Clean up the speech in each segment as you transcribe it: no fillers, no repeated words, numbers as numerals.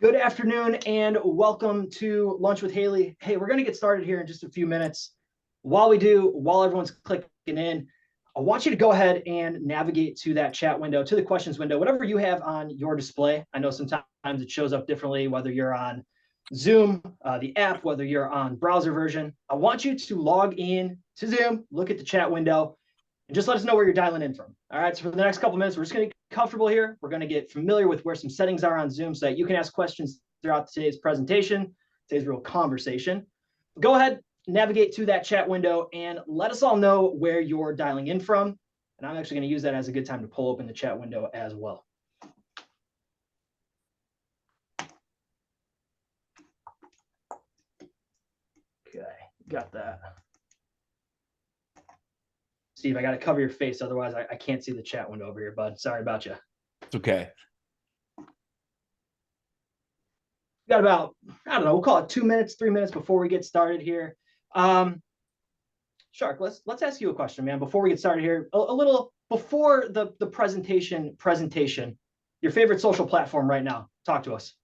Good afternoon and welcome to Lunch with Haley. Hey, we're going to get started here in just a few minutes. While everyone's clicking in, I want you to go ahead and navigate to that chat window, to the questions window, whatever you have on your display. I know sometimes it shows up differently, whether you're on Zoom, the app, whether you're on browser version. I want you to log in to Zoom, look at the chat window, and just let us know where you're dialing in from. All right, so for the next couple minutes, we're just going to get comfortable here. We're going to get familiar with where some settings are on Zoom so that you can ask questions throughout today's presentation, today's real conversation. Go ahead, navigate to that chat window, and let us all know where you're dialing in from. And I'm actually going to use that as a good time to pull open the chat window as well. Okay, got that. Steve, I got to cover your face. Otherwise, I can't see the chat window over here, bud. Sorry about you. It's okay. Got about, I don't know, we'll call it 2 minutes, 3 minutes before we get started here. Shark, let's ask you a question, man, before we get started here. A little before the presentation, your favorite social platform right now. Talk to us.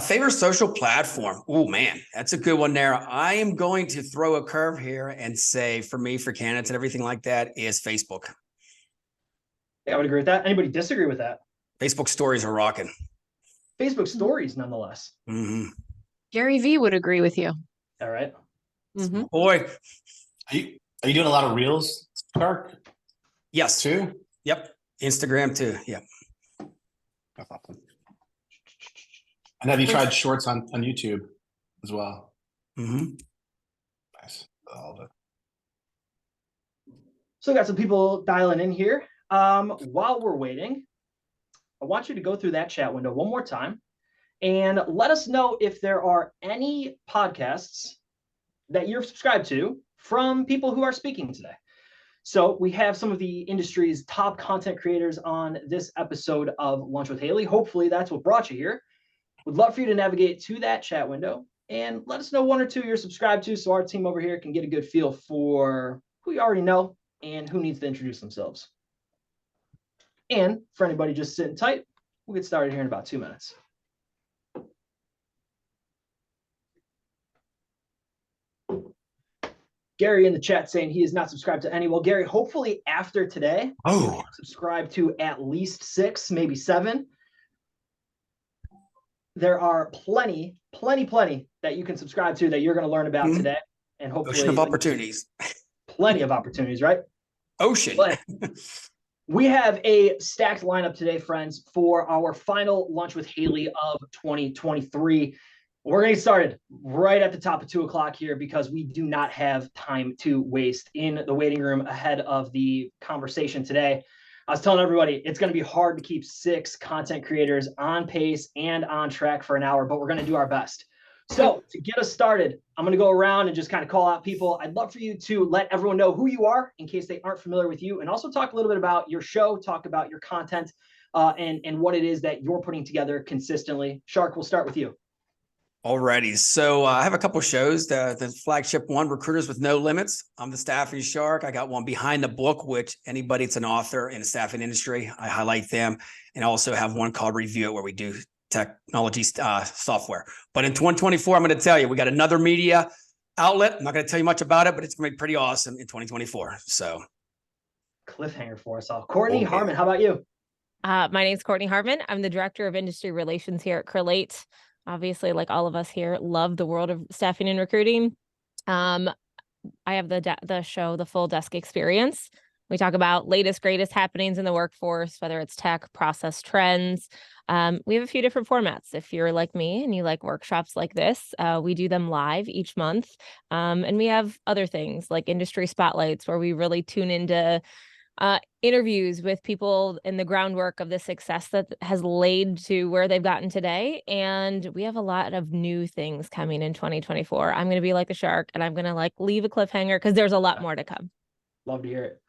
Favorite social platform. Oh man, that's a good one there. I am going to throw a curve here and say for me, for candidates and everything like that is Facebook. Yeah, I would agree with that. Anybody disagree with that? Facebook stories are rocking. Facebook stories, nonetheless. Mm-hmm. Gary V would agree with you. All right. Mm-hmm. Boy. Are you doing a lot of reels, Shark? Yes. Too? Yep. Instagram too. Yep. That's awesome. And have you tried shorts on YouTube as well? Mm-hmm. Nice. All of it. So we got some people dialing in here. While we're waiting, I want you to go through that chat window one more time and let us know if there are any podcasts that you're subscribed to from people who are speaking today. So we have some of the industry's top content creators on this episode of Lunch with Haley. Hopefully that's what brought you here. We'd love for you to navigate to that chat window and let us know one or two you're subscribed to so our team over here can get a good feel for who you already know and who needs to introduce themselves. And for anybody just sitting tight, we'll get started here in about 2 minutes. Gary in the chat saying he is not subscribed to any. Well, Gary, hopefully after today, subscribe to at least 6, maybe 7. There are plenty that you can subscribe to that you're going to learn about today. And hopefully Ocean of opportunities. Plenty of opportunities, right? Ocean. But we have a stacked lineup today, friends, for our final Lunch with Haley of 2023. We're going to get started right at the top of 2 o'clock here because we do not have time to waste in the waiting room ahead of the conversation today. I was telling everybody it's going to be hard to keep 6 content creators on pace and on track for an hour, but we're going to do our best. So to get us started, I'm going to go around and just kind of call out people. I'd love for you to let everyone know who you are in case they aren't familiar with you, and also talk a little bit about your show, talk about your content, and what it is that you're putting together consistently. Shark, we'll start with you. Alrighty. So I have a couple shows. The flagship one, Recruiters with No Limits. I'm the staffing shark. I got one Behind the Book, which anybody that's an author in the staffing industry, I highlight them. And I also have one called Review It, where we do technology software. But in 2024, I'm going to tell you, we got another media outlet. I'm not going to tell you much about it, but it's going to be pretty awesome in 2024. So cliffhanger for us all. Kortney, Harmon, how about you? My name's Kortney Harmon. I'm the Director of Industry Relations here at Crelate. Obviously, like all of us here, love the world of staffing and recruiting. I have the show, The Full Desk Experience. We talk about latest, greatest happenings in the workforce, whether it's tech, process trends. We have a few different formats. If you're like me and you like workshops like this, we do them live each month. And we have other things like industry spotlights where we really tune into interviews with people in the groundwork of the success that has laid to where they've gotten today. And we have a lot of new things coming in 2024. I'm going to be like the shark and I'm going to leave a cliffhanger because there's a lot more to come. Love to hear it.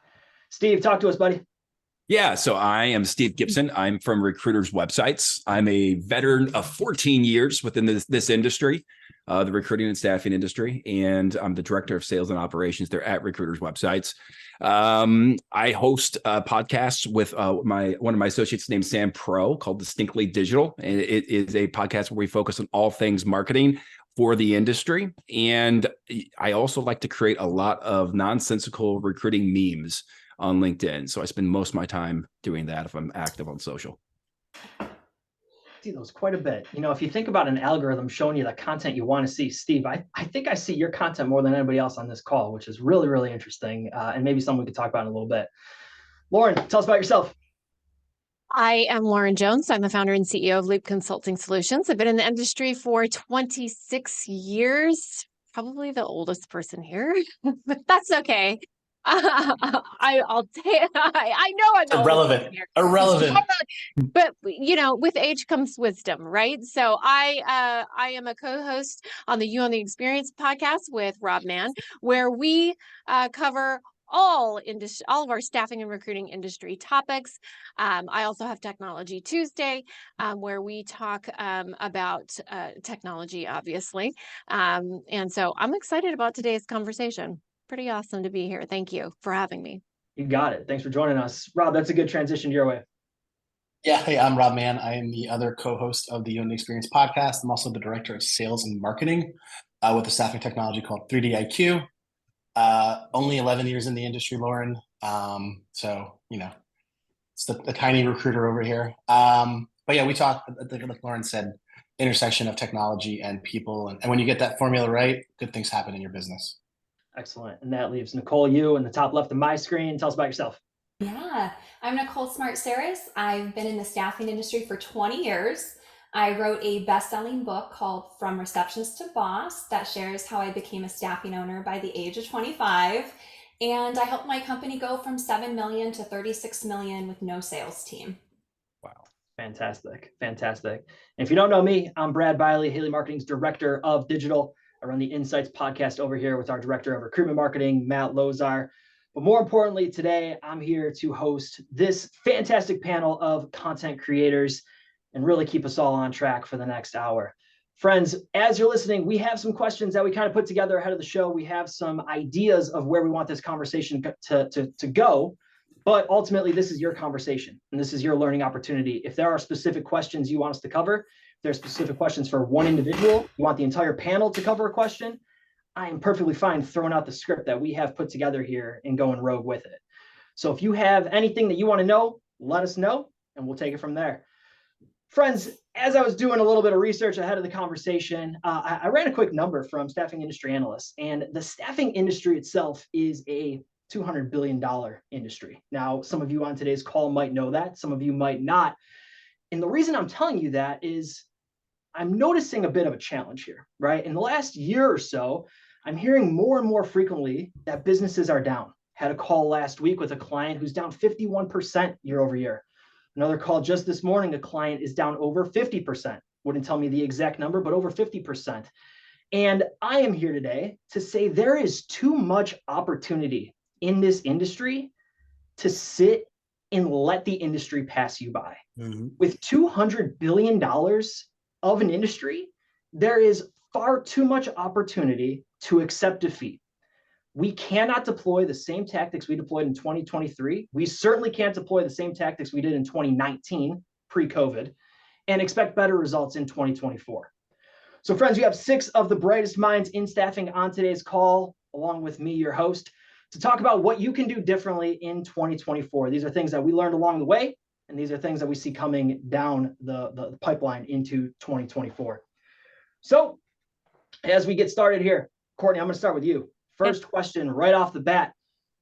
Steve, talk to us, buddy. Yeah, so I am Steve Gipson. I'm from Recruiters Websites. I'm a veteran of 14 years within this industry, the recruiting and staffing industry, and I'm the director of sales and operations there at Recruiters Websites. I host podcasts with one of my associates named Sam Pro called Distinctly Digital, and it is a podcast where we focus on all things marketing for the industry. And I also like to create a lot of nonsensical recruiting memes on LinkedIn. So I spend most of my time doing that if I'm active on social. See those quite a bit. You know, if you think about an algorithm showing you the content you want to see, Steve, I think I see your content more than anybody else on this call, which is really, really interesting. And maybe something we could talk about in a little bit. Lauren, tell us about yourself. I am Lauren Jones. I'm the founder and CEO of Leap Consulting Solutions. I've been in the industry for 26 years, probably the oldest person here, but that's okay. I'll take. I know I'm the oldest person here. Irrelevant. But you know, with age comes wisdom, right? So I am a co-host on the You on the Experience podcast with Rob Mann, where we cover all of our staffing and recruiting industry topics. I also have Technology Tuesday, where we talk about technology, obviously. And so I'm excited about today's conversation. Pretty awesome to be here. Thank you for having me. You got it. Thanks for joining us. Rob, that's a good transition your way. Yeah, hey, I'm Rob Mann. I am the other co-host of the You and the Experience podcast. I'm also the director of sales and marketing with a staffing technology called 3D IQ. Only 11 years in the industry, Lauren. So, you know, it's the tiny recruiter over here. But yeah, we talk, like Lauren said, intersection of technology and people. And when you get that formula right, good things happen in your business. Excellent. And that leaves Nicole, you in the top left of my screen. Tell us about yourself. Yeah, I'm Nicole Smart-Saris. I've been in the staffing industry for 20 years. I wrote a best-selling book called From Receptionist to Boss that shares how I became a staffing owner by the age of 25. And I helped my company go from 7 million to 36 million with no sales team. Wow. Fantastic. Fantastic. And if you don't know me, I'm Brad Bialy, Haley Marketing's director of digital. I run the Insights podcast over here with our director of recruitment marketing, Matt Lozar. But more importantly, today, I'm here to host this fantastic panel of content creators and really keep us all on track for the next hour. Friends, as you're listening, we have some questions that we kind of put together ahead of the show. We have some ideas of where we want this conversation to go. But ultimately, this is your conversation and this is your learning opportunity. If there are specific questions you want us to cover, if there are specific questions for one individual, you want the entire panel to cover a question, I am perfectly fine throwing out the script that we have put together here and going rogue with it. So if you have anything that you want to know, let us know and we'll take it from there. Friends, as I was doing a little bit of research ahead of the conversation, I ran a quick number from Staffing Industry Analysts, and the staffing industry itself is a $200 billion industry. Now, some of you on today's call might know that, some of you might not. And the reason I'm telling you that is I'm noticing a bit of a challenge here, right? In the last year or so, I'm hearing more and more frequently that businesses are down. Had a call last week with a client who's down 51% year over year. Another call just this morning, a client is down over 50%. Wouldn't tell me the exact number, but over 50%. And I am here today to say there is too much opportunity in this industry to sit and let the industry pass you by. Mm-hmm. With $200 billion of an industry, there is far too much opportunity to accept defeat. We cannot deploy the same tactics we deployed in 2023. We certainly can't deploy the same tactics we did in 2019, pre-COVID, and expect better results in 2024. So friends, we have 6 of the brightest minds in staffing on today's call, along with me, your host, to talk about what you can do differently in 2024. These are things that we learned along the way, and these are things that we see coming down the pipeline into 2024. So as we get started here, Kortney, I'm going to start with you. First question right off the bat.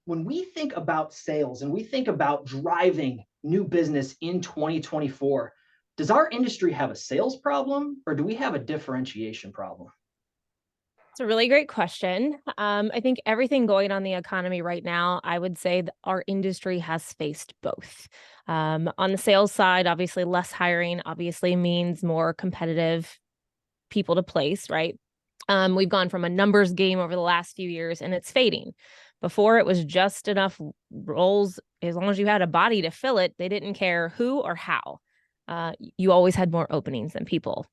When we think about sales and we think about driving new business in 2024, does our industry have a sales problem or do we have a differentiation problem? It's a really great question. I think everything going on in the economy right now, I would say that our industry has faced both. On the sales side, obviously less hiring obviously means more competitive people to place, right? We've gone from a numbers game over the last few years and it's fading. Before it was just enough roles as long as you had a body to fill it, they didn't care who or how. You always had more openings than people.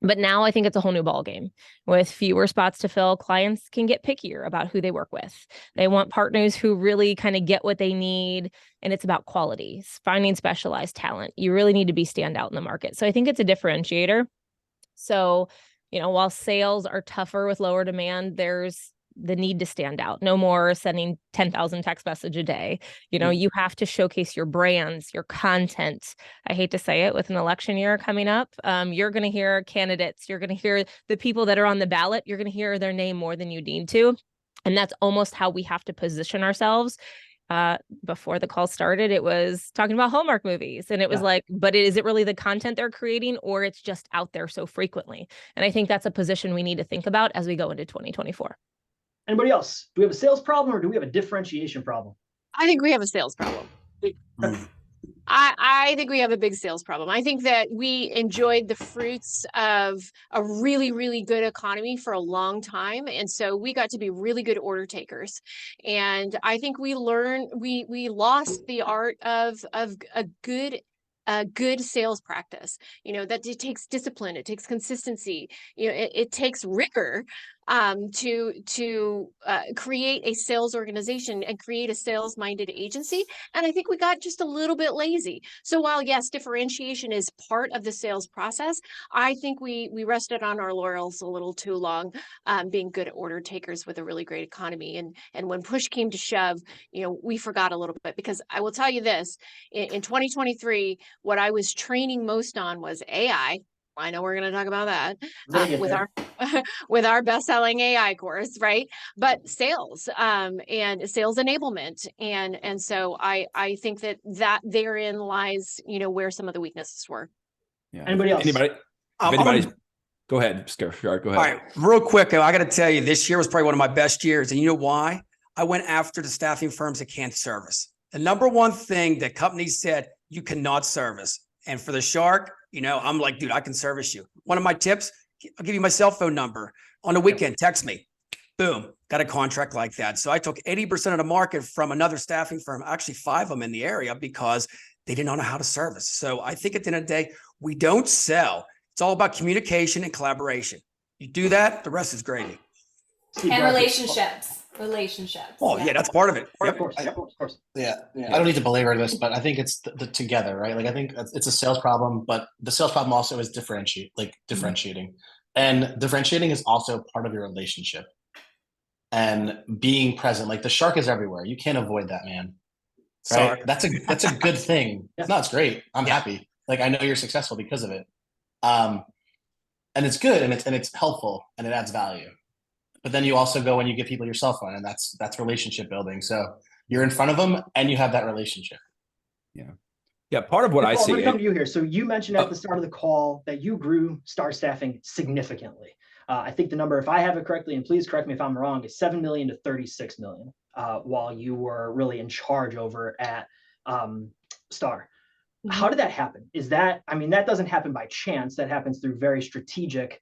But now I think it's a whole new ballgame. With fewer spots to fill, clients can get pickier about who they work with. They want partners who really kind of get what they need, and it's about quality, finding specialized talent. You really need to be standout in the market. So I think it's a differentiator. So, while sales are tougher with lower demand, there's the need to stand out. No more sending 10,000 text message a day. You have to showcase your brands, your content. I hate to say it, with an election year coming up, you're going to hear candidates, you're going to hear the people that are on the ballot, you're going to hear their name more than you need to. And that's almost how we have to position ourselves. Before the call started, it was talking about Hallmark movies. And it was like, but is it really the content they're creating, or it's just out there so frequently? And I think that's a position we need to think about as we go into 2024. Anybody else? Do we have a sales problem, or do we have a differentiation problem? I think we have a sales problem. I think we have a big sales problem. I think that we enjoyed the fruits of a really, really good economy for a long time. And so we got to be really good order takers. And I think we lost the art of a good sales practice. That it takes discipline, it takes consistency, it takes rigor to create a sales organization and create a sales-minded agency. And I think we got just a little bit lazy. So while, yes, differentiation is part of the sales process, I think we rested on our laurels a little too long, being good order takers with a really great economy. And when push came to shove, we forgot a little bit. Because I will tell you this, in 2023, what I was training most on was AI. I know we're going to talk about that with our best-selling AI course, right? But sales and sales enablement, and so I think that therein lies where some of the weaknesses were. Yeah. Anybody else? Go ahead, Shark. Go ahead. All right, real quick, I got to tell you, this year was probably one of my best years, and you know why? I went after the staffing firms that can't service. The number one thing that companies said you cannot service, and for the Shark, I'm like, dude, I can service you. One of my tips, I'll give you my cell phone number. On the weekend, text me. Boom, got a contract like that. So I took 80% of the market from another staffing firm, actually 5 of them in the area, because they didn't know how to service. So I think at the end of the day, we don't sell. It's all about communication and collaboration. You do that, the rest is gravy. And relationships. Oh, yeah, that's part of it. Of course. Yeah. I don't need to belabor this, but I think it's the together, right? Like, I think it's a sales problem, but the sales problem also is differentiating. And differentiating is also part of your relationship and being present. Like, the Shark is everywhere. You can't avoid that, man. Right? Sorry. That's a good thing. No, it's great. I'm happy. Like, I know you're successful because of it. And it's good, and it's helpful, and it adds value. But then you also go and you give people your cell phone, and that's relationship building. So you're in front of them and you have that relationship. Yeah. Part of what Nicole, I see. I'm going to come to you here. So you mentioned at the start of the call that you grew Star Staffing significantly. I think the number, if I have it correctly, and please correct me if I'm wrong, is 7 million to 36 million, while you were really in charge over at Star. How did that happen? That doesn't happen by chance. That happens through very strategic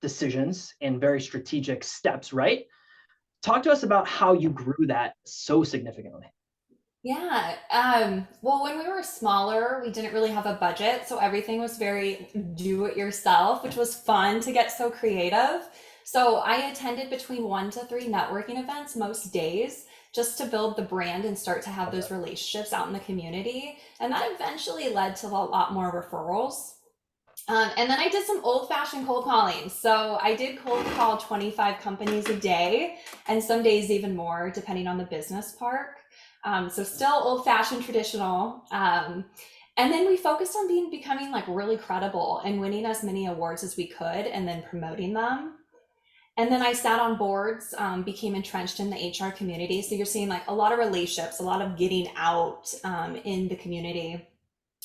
decisions and very strategic steps, right? Talk to us about how you grew that so significantly. Yeah. Well, when we were smaller, we didn't really have a budget. So everything was very do it yourself, which was fun to get so creative. So I attended between 1 to 3 networking events most days, just to build the brand and start to have those relationships out in the community. And that eventually led to a lot more referrals. And then I did some old-fashioned cold calling. So I did cold call 25 companies a day, and some days even more, depending on the business park. So still old-fashioned, traditional. And then we focused on becoming like really credible and winning as many awards as we could, and then promoting them. And then I sat on boards, became entrenched in the HR community. So you're seeing like a lot of relationships, a lot of getting out in the community.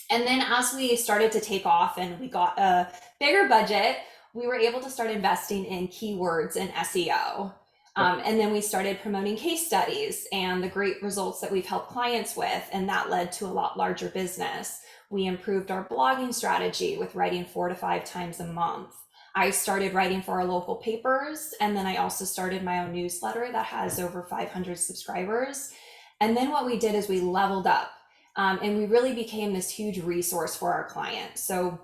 And then as we started to take off and we got a bigger budget, we were able to start investing in keywords and SEO. And then we started promoting case studies and the great results that we've helped clients with. And that led to a lot larger business. We improved our blogging strategy with writing 4 to 5 times a month. I started writing for our local papers. And then I also started my own newsletter that has over 500 subscribers. And then what we did is we leveled up, and we really became this huge resource for our clients. So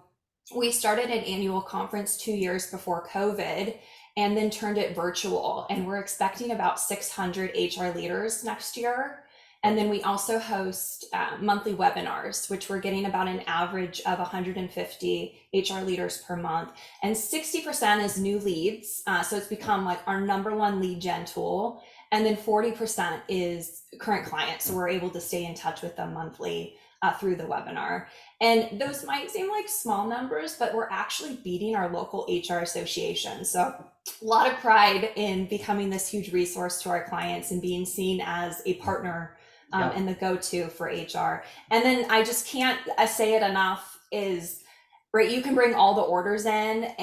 we started an annual conference 2 years before COVID and then turned it virtual. And we're expecting about 600 HR leaders next year. And then we also host monthly webinars, which we're getting about an average of 150 HR leaders per month. And 60% is new leads. So it's become like our #1 lead gen tool. And then 40% is current clients. So we're able to stay in touch with them monthly through the webinar. And those might seem like small numbers, but we're actually beating our local HR association. So a lot of pride in becoming this huge resource to our clients and being seen as a partner and the go-to for HR. And then I just can't say it enough is, right, you can bring all the orders in,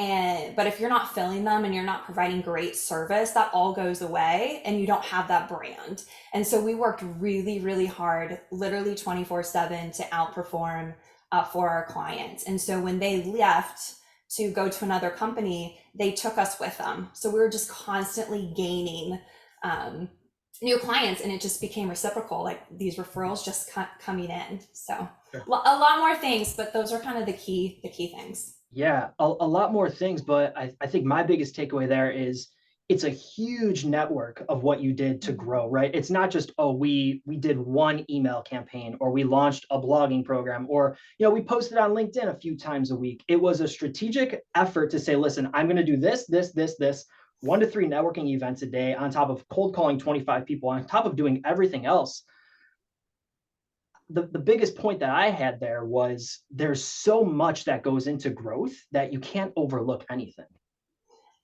but if you're not filling them and you're not providing great service, that all goes away and you don't have that brand. And so we worked really, really hard, literally 24/7 to outperform for our clients. And so when they left to go to another company, they took us with them. So we were just constantly gaining new clients, and it just became reciprocal, like these referrals just coming in. So Sure. A lot more things, but those are kind of the key things. Yeah, a lot more things, but I think my biggest takeaway there is it's a huge network of what you did to grow, right? It's not just, oh, we did one email campaign, or we launched a blogging program, or, you know, we posted on LinkedIn a few times a week. It was a strategic effort to say, listen, I'm going to do this, 1 to 3 networking events a day on top of cold calling 25 people, on top of doing everything else. The biggest point that I had there was there's so much that goes into growth that you can't overlook anything.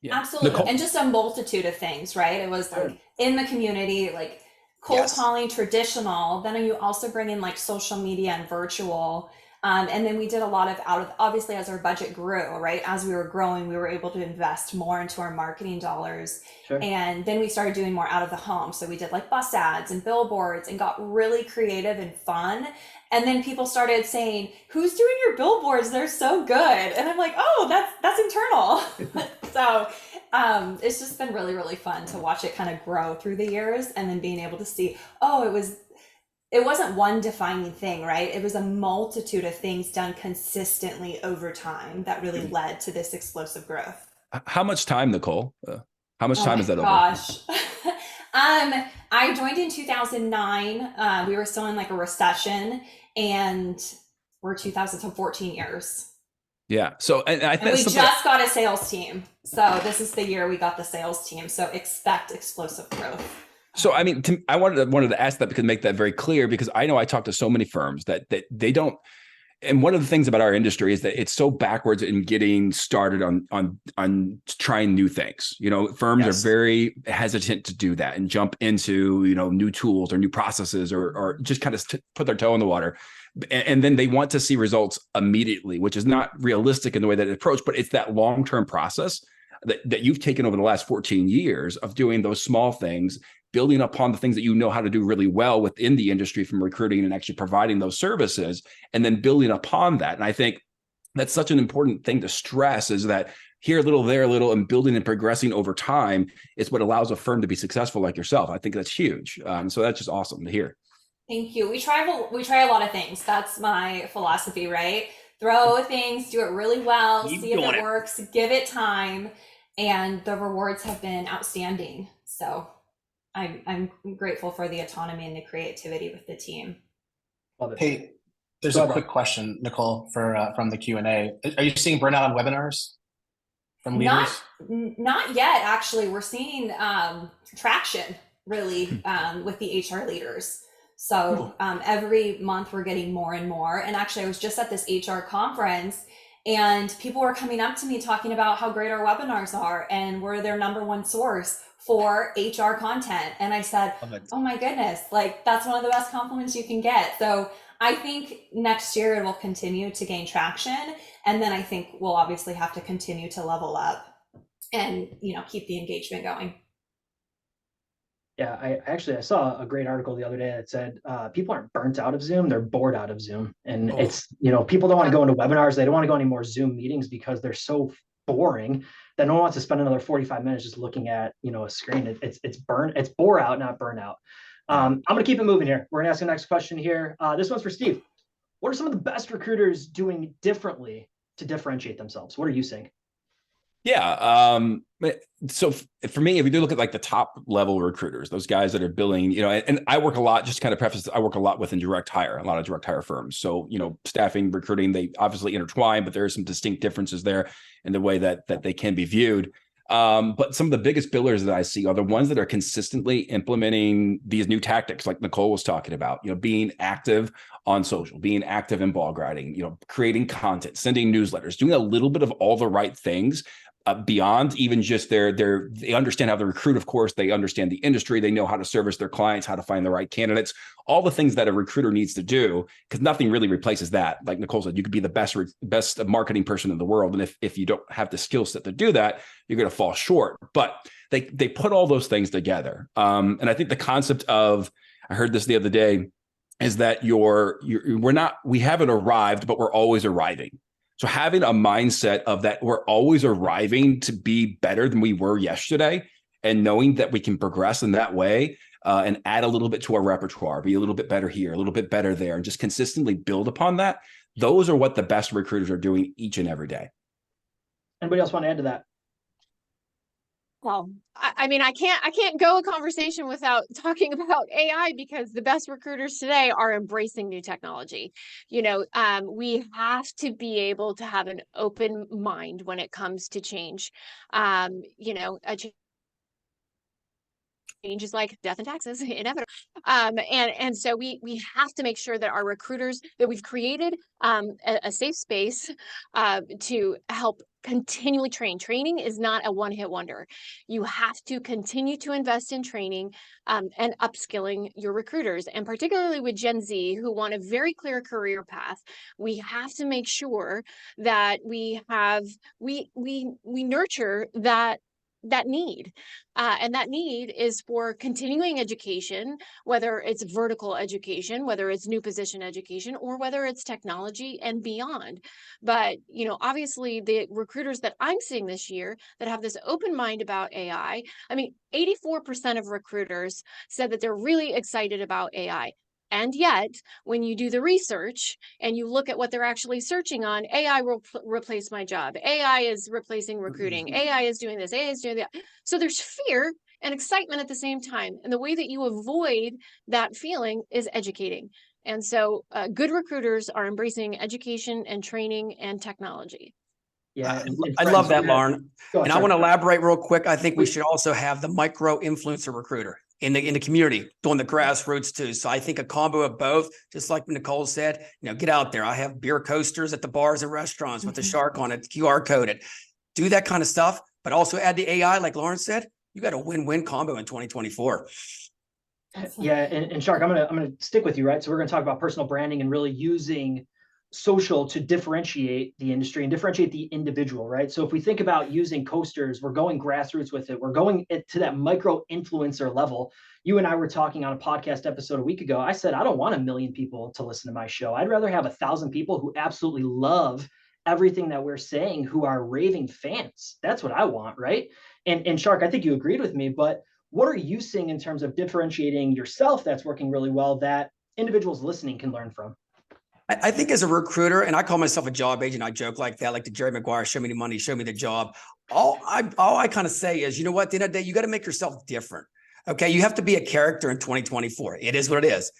Yeah. Absolutely. Nicole. And just a multitude of things, right? It was like in the community, like cold calling, traditional. Then you also bring in like social media and virtual. And then we did a lot of obviously as our budget grew, right? As we were growing, we were able to invest more into our marketing dollars. Sure. And then we started doing more out of the home. So we did like bus ads and billboards and got really creative and fun. And then people started saying, who's doing your billboards? They're so good. And I'm like, oh, that's internal. So it's just been really, really fun to watch it kind of grow through the years, and then being able to see, oh, it wasn't one defining thing, right? It was a multitude of things done consistently over time that really led to this explosive growth. How much time, Nicole? How much time is that over? Gosh. I joined in 2009. We were still in like a recession, and we're 2014 years. Yeah. So, and we just got a sales team. So this is the year we got the sales team. So expect explosive growth. So, I mean, I wanted to ask that, because make that very clear, because I know I talk to so many firms that they don't. And one of the things about our industry is that it's so backwards in getting started on trying new things. You know, firms are very hesitant to do that and jump into, you know, new tools or new processes, or just kind of put their toe in the water. And then they want to see results immediately, which is not realistic in the way that it approached, but it's that long-term process that you've taken over the last 14 years of doing those small things, building upon the things that you know how to do really well within the industry, from recruiting and actually providing those services, and then building upon that. And I think that's such an important thing to stress, is that here a little, there a little, and building and progressing over time is what allows a firm to be successful like yourself. I think that's huge. So that's just awesome to hear. Thank you. We try a lot of things. That's my philosophy, right? Throw things, do it really well, see if it works, give it time, and the rewards have been outstanding. So I'm grateful for the autonomy and the creativity with the team. Love it. Hey, there's a quick question, Nicole, from the Q&A. Are you seeing burnout on webinars from leaders? Not yet, actually. We're seeing traction really with the HR leaders. So every month we're getting more and more. And actually, I was just at this HR conference, and people were coming up to me talking about how great our webinars are, and we're their #1 source for HR content. And I said, oh my goodness, like that's one of the best compliments you can get. So I think next year it will continue to gain traction. And then I think we'll obviously have to continue to level up and, you know, keep the engagement going. Yeah, I saw a great article the other day that said people aren't burnt out of Zoom, they're bored out of Zoom. And it's, you know, people don't want to go into webinars. They don't want to go any more Zoom meetings because they're so boring that no one wants to spend another 45 minutes just looking at, you know, a screen. It's bore out, not burnout. I'm going to keep it moving here. We're going to ask the next question here. This one's for Steve. What are some of the best recruiters doing differently to differentiate themselves? What are you seeing? Yeah. So for me, if we do look at like the top level recruiters, those guys that are billing, and I work a lot, just to kind of preface, I work a lot within direct hire, a lot of direct hire firms. So, staffing, recruiting, they obviously intertwine, but there are some distinct differences there in the way that they can be viewed. But some of the biggest billers that I see are the ones that are consistently implementing these new tactics, like Nicole was talking about, being active on social, being active in ball grading, creating content, sending newsletters, doing a little bit of all the right things. Beyond even just they understand how to recruit, of course, they understand the industry, they know how to service their clients, how to find the right candidates, all the things that a recruiter needs to do, because nothing really replaces that. Like Nicole said, you could be the best marketing person in the world, and if you don't have the skill set to do that, you're going to fall short. But they put all those things together, and I think the concept of, I heard this the other day, is that we haven't arrived, but we're always arriving. So having a mindset of that we're always arriving to be better than we were yesterday, and knowing that we can progress in that way, and add a little bit to our repertoire, be a little bit better here, a little bit better there, and just consistently build upon that. Those are what the best recruiters are doing each and every day. Anybody else want to add to that? Well, I mean, I can't go a conversation without talking about AI, because the best recruiters today are embracing new technology. We have to be able to have an open mind when it comes to change. A change is like death and taxes, inevitable. And so we have to make sure that our recruiters, that we've created a safe space to help continually train. Training is not a one-hit wonder. You have to continue to invest in training and upskilling your recruiters. And particularly with Gen Z, who want a very clear career path, we have to make sure that we nurture that need. And that need is for continuing education, whether it's vertical education, whether it's new position education, or whether it's technology and beyond. But, obviously the recruiters that I'm seeing this year that have this open mind about AI, 84% of recruiters said that they're really excited about AI. And yet, when you do the research and you look at what they're actually searching on, AI will replace my job. AI is replacing recruiting. AI is doing this. AI is doing that. So there's fear and excitement at the same time. And the way that you avoid that feeling is educating. And so good recruiters are embracing education and training and technology. Yeah, I love that, Lauren. And I want to elaborate real quick. I think we should also have the micro influencer recruiter in the community, doing the grassroots too. So I think a combo of both, just like Nicole said, get out there. I have beer coasters at the bars and restaurants with the shark on it, QR coded. Do that kind of stuff, but also add the AI, like Lauren said. You got a win-win combo in 2024. Yeah, and Shark, I'm gonna stick with you, right? So we're gonna talk about personal branding and really using social to differentiate the industry and differentiate the individual, right? So if we think about using coasters, we're going grassroots with it. We're going to that micro influencer level. You and I were talking on a podcast episode a week ago. I said, I don't want 1 million people to listen to my show. I'd rather have 1,000 people who absolutely love everything that we're saying, who are raving fans. That's what I want, right? And Shark, I think you agreed with me, but what are you seeing in terms of differentiating yourself that's working really well that individuals listening can learn from? I think as a recruiter, and I call myself a job agent, I joke like that, like the Jerry Maguire, show me the money, show me the job. All I kind of say is, at the end of the day, you got to make yourself different. Okay. You have to be a character in 2024. It is what it is.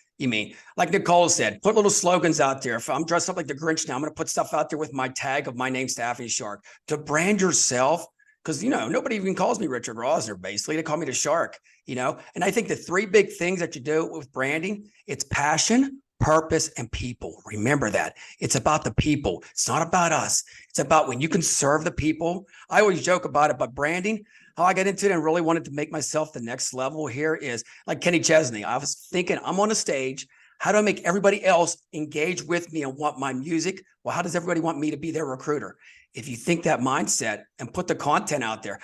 Like Nicole said, put little slogans out there. If I'm dressed up like the Grinch now, I'm going to put stuff out there with my tag of my name, Staffing Shark, to brand yourself. Because, nobody even calls me Richard Rosner, basically. They call me the Shark, And I think the 3 big things that you do with branding, it's passion, purpose, and people. Remember that. It's about the people. It's not about us. It's about when you can serve the people. I always joke about it, but branding, how I got into it and really wanted to make myself the next level here is like Kenny Chesney. I was thinking, I'm on a stage. How do I make everybody else engage with me and want my music? Well, how does everybody want me to be their recruiter? If you think that mindset and put the content out there.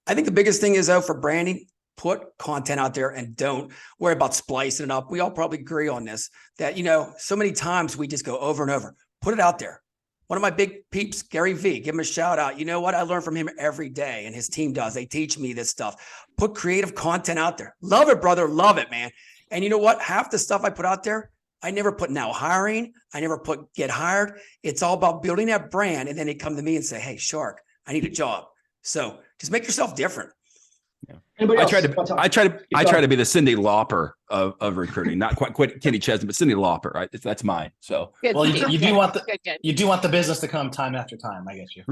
I think the biggest thing is, though, for branding, put content out there and don't worry about splicing it up. We all probably agree on this, that, so many times we just go over and over. Put it out there. One of my big peeps, Gary V, give him a shout out. You know what? I learn from him every day, and his team does. They teach me this stuff. Put creative content out there. Love it, brother. Love it, man. And you know what? Half the stuff I put out there, I never put now hiring. I never put get hired. It's all about building that brand. And then they come to me and say, hey, Shark, I need a job. So just make yourself different. Anybody I else? try to be the Cyndi Lauper of recruiting, not quite Kenny Chesney, but Cyndi Lauper. Right? That's mine. So, Good. Well, you do want Good. you do want the business to come time after time. I get you.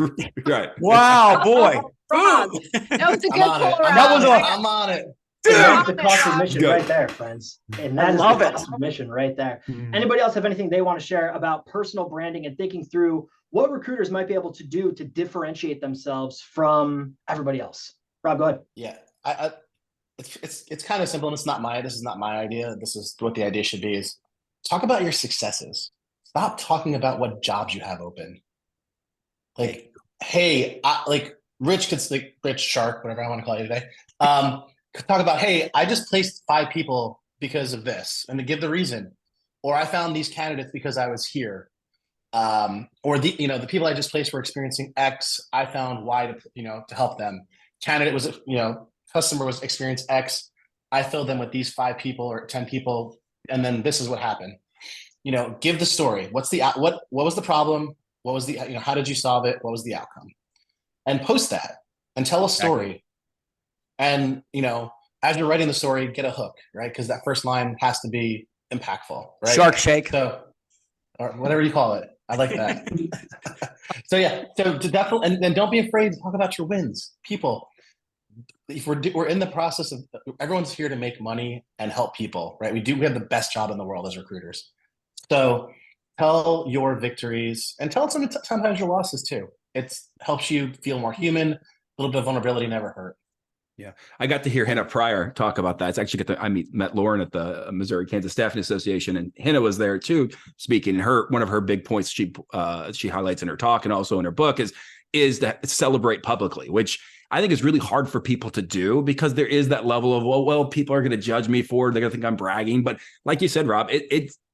right. Wow, boy. Rob, Boom. that was a good I'm on it. pull, That was Rob. I'm on it. And that's Dude. the cost of admission Good. right there, friends. And that I is love the it. cost of admission right there. Anybody else have anything they want to share about personal branding and thinking through what recruiters might be able to do to differentiate themselves from everybody else? Rob, go ahead. Yeah, it's kind of simple, and this is not my idea. This is what the idea should be: is talk about your successes. Stop talking about what jobs you have open. Like, hey, Rich Shark, whatever I want to call you today. Could talk about, hey, I just placed 5 people because of this, and to give the reason, or I found these candidates because I was here, or the people I just placed were experiencing X. I found Y to help them. Candidate was customer was experience X. I filled them with these 5 people or 10 people, and then this is what happened. Give the story. What was the problem? What was the how did you solve it? What was the outcome? And post that and tell a story. And as you're writing the story, get a hook, right? Because that first line has to be impactful, right? Shark shake. So, or whatever you call it. I like that. So to definitely, and don't be afraid to talk about your wins. People, if we're in the process of, everyone's here to make money and help people, right? We have the best job in the world as recruiters. So tell your victories and tell sometimes your losses too. It helps you feel more human. A little bit of vulnerability never hurt. Yeah, I got to hear Hannah Pryor talk about that. It's actually met Lauren at the Missouri Kansas Staffing Association, and Hannah was there too speaking. One of her big points she highlights in her talk and also in her book is to celebrate publicly, which I think is really hard for people to do because there is that level of well, people are going to judge me for it. They're going to think I'm bragging. But like you said, Rob,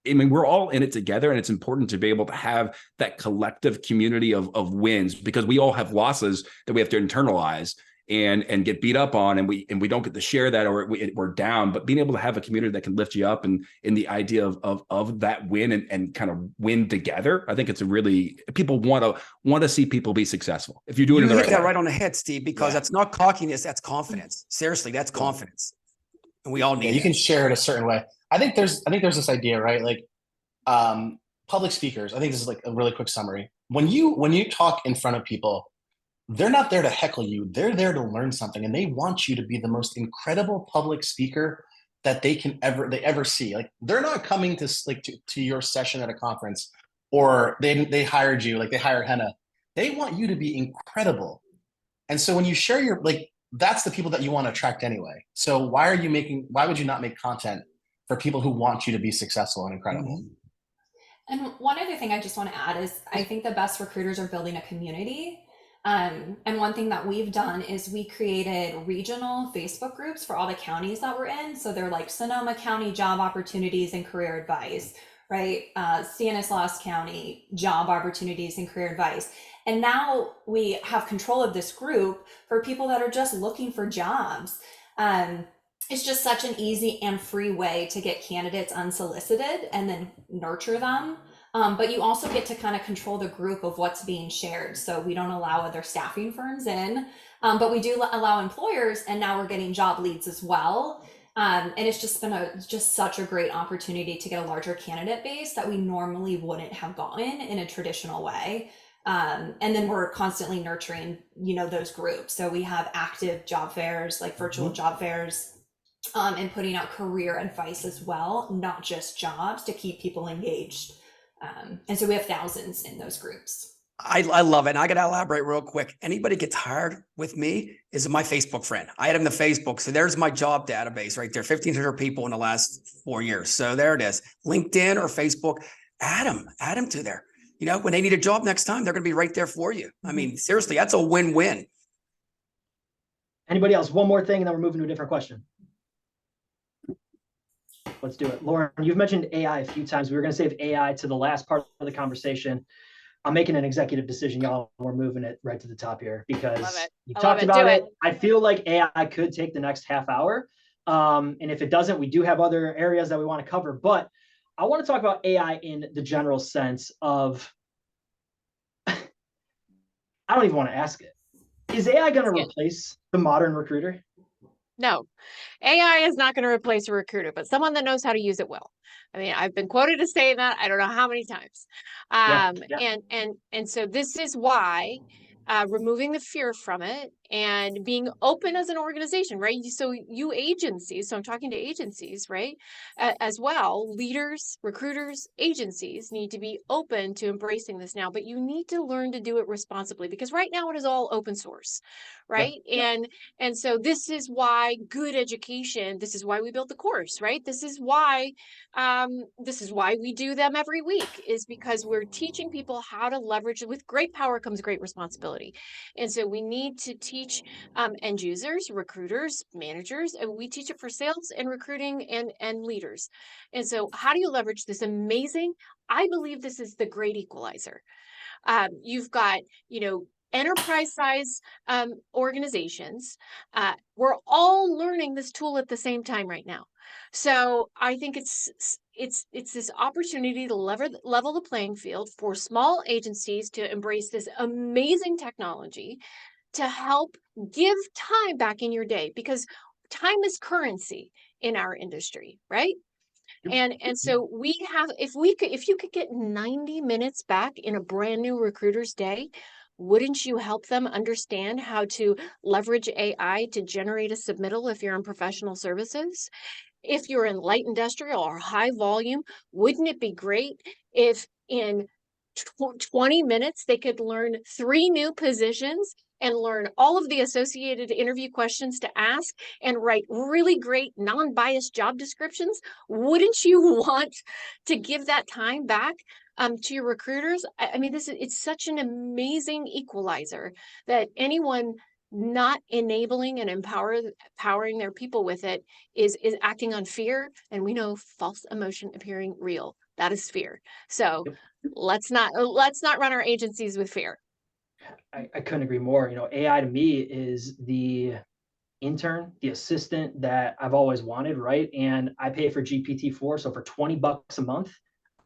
we're all in it together, and it's important to be able to have that collective community of wins because we all have losses that we have to internalize and get beat up on, and we don't get to share that, or we're down. But being able to have a community that can lift you up, and in the idea of that win and kind of win together, I think it's people want to see people be successful. If you're doing You it hit that right on the head, Steve, because Yeah. that's not cockiness, that's confidence. Seriously, that's confidence, and we all need. You can share it a certain way. I think there's this idea, right? Like public speakers. I think this is like a really quick summary. When you talk in front of people, they're not there to heckle you. They're there to learn something, and they want you to be the most incredible public speaker that they ever see. Like they're not coming to your session at a conference, or they hired you, like they hired Hannah. They want you to be incredible, and so when you share that's the people that you want to attract anyway. So why would you not make content for people who want you to be successful and incredible? Mm-hmm. And one other thing I just want to add is I think the best recruiters are building a community. And one thing that we've done is we created regional Facebook groups for all the counties that we're in. So they're like Sonoma County job opportunities and career advice, right? Stanislaus County job opportunities and career advice. And now we have control of this group for people that are just looking for jobs. It's just such an easy and free way to get candidates unsolicited and then nurture them. But you also get to kind of control the group of what's being shared. So we don't allow other staffing firms in, but we do allow employers, and now we're getting job leads as well. And it's just been just such a great opportunity to get a larger candidate base that we normally wouldn't have gotten in a traditional way. And then we're constantly nurturing, those groups. So we have active job fairs, like virtual job fairs, and putting out career advice as well, not just jobs, to keep people engaged. And so we have thousands in those groups. I love it. And I got to elaborate real quick. Anybody gets hired with me is my Facebook friend. I had him to Facebook. So there's my job database right there. 1,500 people in the last 4 years. So there it is. LinkedIn or Facebook, add them to there. When they need a job next time, they're going to be right there for you. I mean, seriously, that's a win-win. Anybody else? One more thing, and then we're moving to a different question. Let's do it. Lauren, you've mentioned AI a few times. We were going to save AI to the last part of the conversation. I'm making an executive decision, y'all. We're moving it right to the top here because you talked about it. I feel like AI could take the next half hour, And if it doesn't, we do have other areas that we want to cover. But I want to talk about AI in the general sense of, I don't even want to ask it. Is AI going to replace the modern recruiter? No, AI is not going to replace a recruiter, but someone that knows how to use it will. I mean, I've been quoted as saying that I don't know how many times. And so this is why removing the fear from it and being open as an organization, right? So you agencies, so I'm talking to agencies, right? As well, leaders, recruiters, agencies need to be open to embracing this now, but you need to learn to do it responsibly, because right now it is all open source, right? And so this is why good education, this is why we built the course, right? This is why we do them every week, is because we're teaching people how to leverage. With great power comes great responsibility. And so we need to teach end users, recruiters, managers, and we teach it for sales and recruiting and leaders. And so how do you leverage this amazing? I believe this is the great equalizer. You've got, enterprise size organizations. We're all learning this tool at the same time right now. So I think it's this opportunity to level the playing field for small agencies to embrace this amazing technology to help give time back in your day, because time is currency in our industry, right? And so we have, if you could get 90 minutes back in a brand new recruiter's day, wouldn't you help them understand how to leverage AI to generate a submittal if you're in professional services? If you're in light industrial or high volume, wouldn't it be great if in 20 minutes they could learn 3 new positions and learn all of the associated interview questions to ask and write really great non-biased job descriptions? Wouldn't you want to give that time back to your recruiters? I mean, it's such an amazing equalizer that anyone not enabling and empowering their people with it is acting on fear. And we know false emotion appearing real. That is fear. So let's not run our agencies with fear. I couldn't agree more. AI to me is the intern, the assistant that I've always wanted, right? And I pay for GPT-4. So for $20 a month,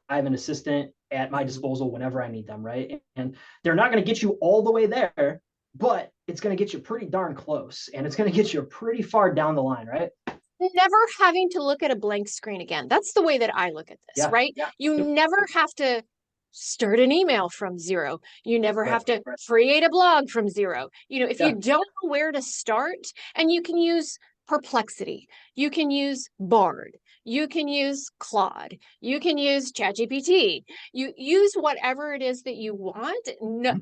I have an assistant at my disposal whenever I need them, right? And they're not going to get you all the way there, but it's going to get you pretty darn close, and it's going to get you pretty far down the line, right? Never having to look at a blank screen again. That's the way that I look at this, right? You never have to start an email from zero. You never have to create a blog from zero. If you don't know where to start, and you can use Perplexity, you can use Bard, you can use Claude, you can use ChatGPT, you use whatever it is that you want,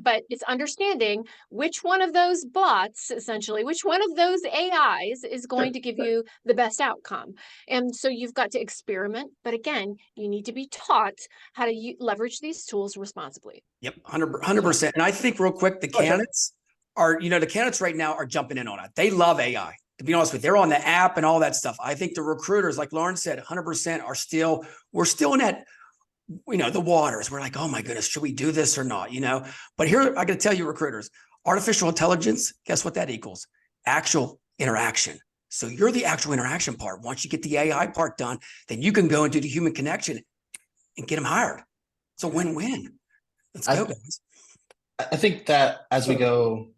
but it's understanding which one of those bots, essentially, which one of those AIs is going to give you the best outcome. And so you've got to experiment, but again, you need to be taught how to leverage these tools responsibly. Yep, 100%. And I think real quick, the candidates right now are jumping in on it. They love AI. To be honest with you, they're on the app and all that stuff. I think the recruiters, like Lauren said, 100% we're still in that, the waters. We're like, oh my goodness, should we do this or not? But here, I got to tell you, recruiters, artificial intelligence, guess what that equals? Actual interaction. So you're the actual interaction part. Once you get the AI part done, then you can go and do the human connection and get them hired. It's a win-win. Let's go, guys. I think that as we go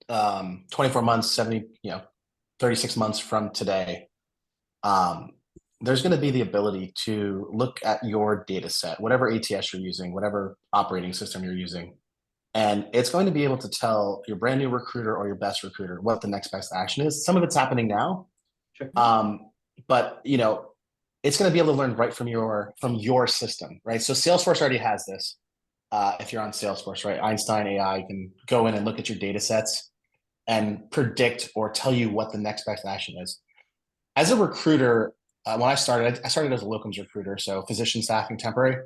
24 months, 36 months from today, there's going to be the ability to look at your data set, whatever ATS you're using, whatever operating system you're using, and it's going to be able to tell your brand new recruiter or your best recruiter what the next best action is. Some of it's happening now, but it's going to be able to learn right from your system, right? So Salesforce already has this. If you're on Salesforce, right? Einstein AI can go in and look at your data sets and predict or tell you what the next best action is. As a recruiter, when I started as a locums recruiter, so physician staffing temporary.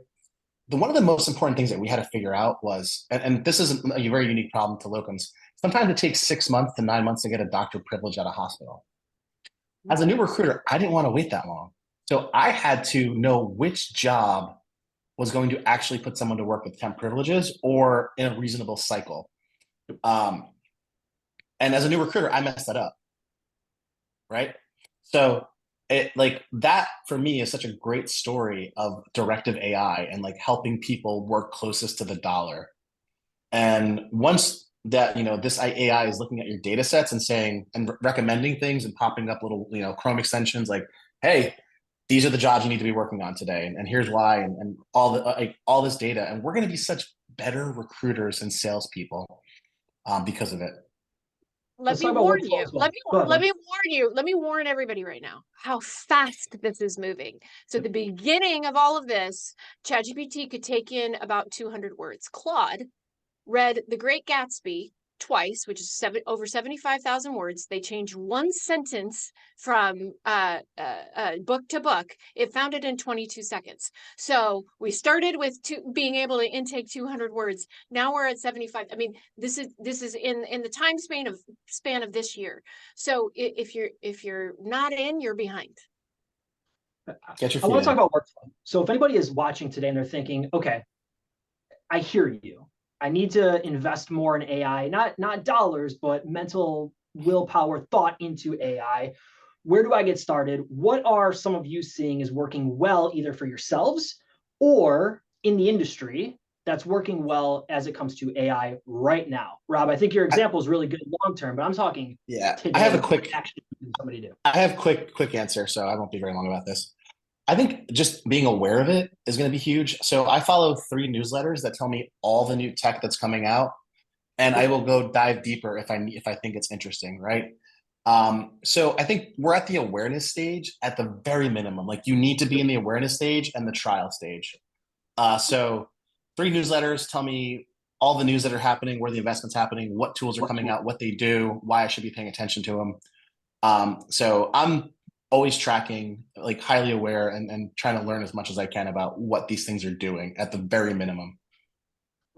One of the most important things that we had to figure out was, and this is a very unique problem to locums, sometimes it takes 6 months to 9 months to get a doctor privilege at a hospital. As a new recruiter, I didn't want to wait that long. So I had to know which job was going to actually put someone to work with temp privileges or in a reasonable cycle. And as a new recruiter, I messed that up, right? So it like that for me is such a great story of directive AI and like helping people work closest to the dollar. And once that, this AI is looking at your data sets and saying and recommending things and popping up little, Chrome extensions like, hey, these are the jobs you need to be working on today. And here's why, and all the all this data. And we're going to be such better recruiters and salespeople because of it. Let me warn you. Let me warn everybody right now how fast this is moving. So at the beginning of all of this, ChatGPT could take in about 200 words. Claude read The Great Gatsby twice, which is over 75,000 words. They changed one sentence from book to book. It found it in 22 seconds. So we started with being able to intake 200 words. Now we're at 75. I mean, this is in the time span of this year. So if you're not in, you're behind. I want to talk about workflow. So if anybody is watching today and they're thinking, okay, I hear you. I need to invest more in AI, not dollars, but mental willpower, thought into AI. Where do I get started? What are some of you seeing is working well, either for yourselves or in the industry that's working well as it comes to AI right now? Rob, I think your example is really good long-term, but I'm talking today. I have a quick action somebody do. I have quick answer, so I won't be very long about this. I think just being aware of it is going to be huge. So I follow 3 newsletters that tell me all the new tech that's coming out, and I will go dive deeper if I think it's interesting, right? So I think we're at the awareness stage at the very minimum. Like you need to be in the awareness stage and the trial stage. So 3 newsletters tell me all the news that are happening, where the investment's happening, what tools are coming out, what they do, why I should be paying attention to them. So I'm always tracking, like highly aware and trying to learn as much as I can about what these things are doing at the very minimum.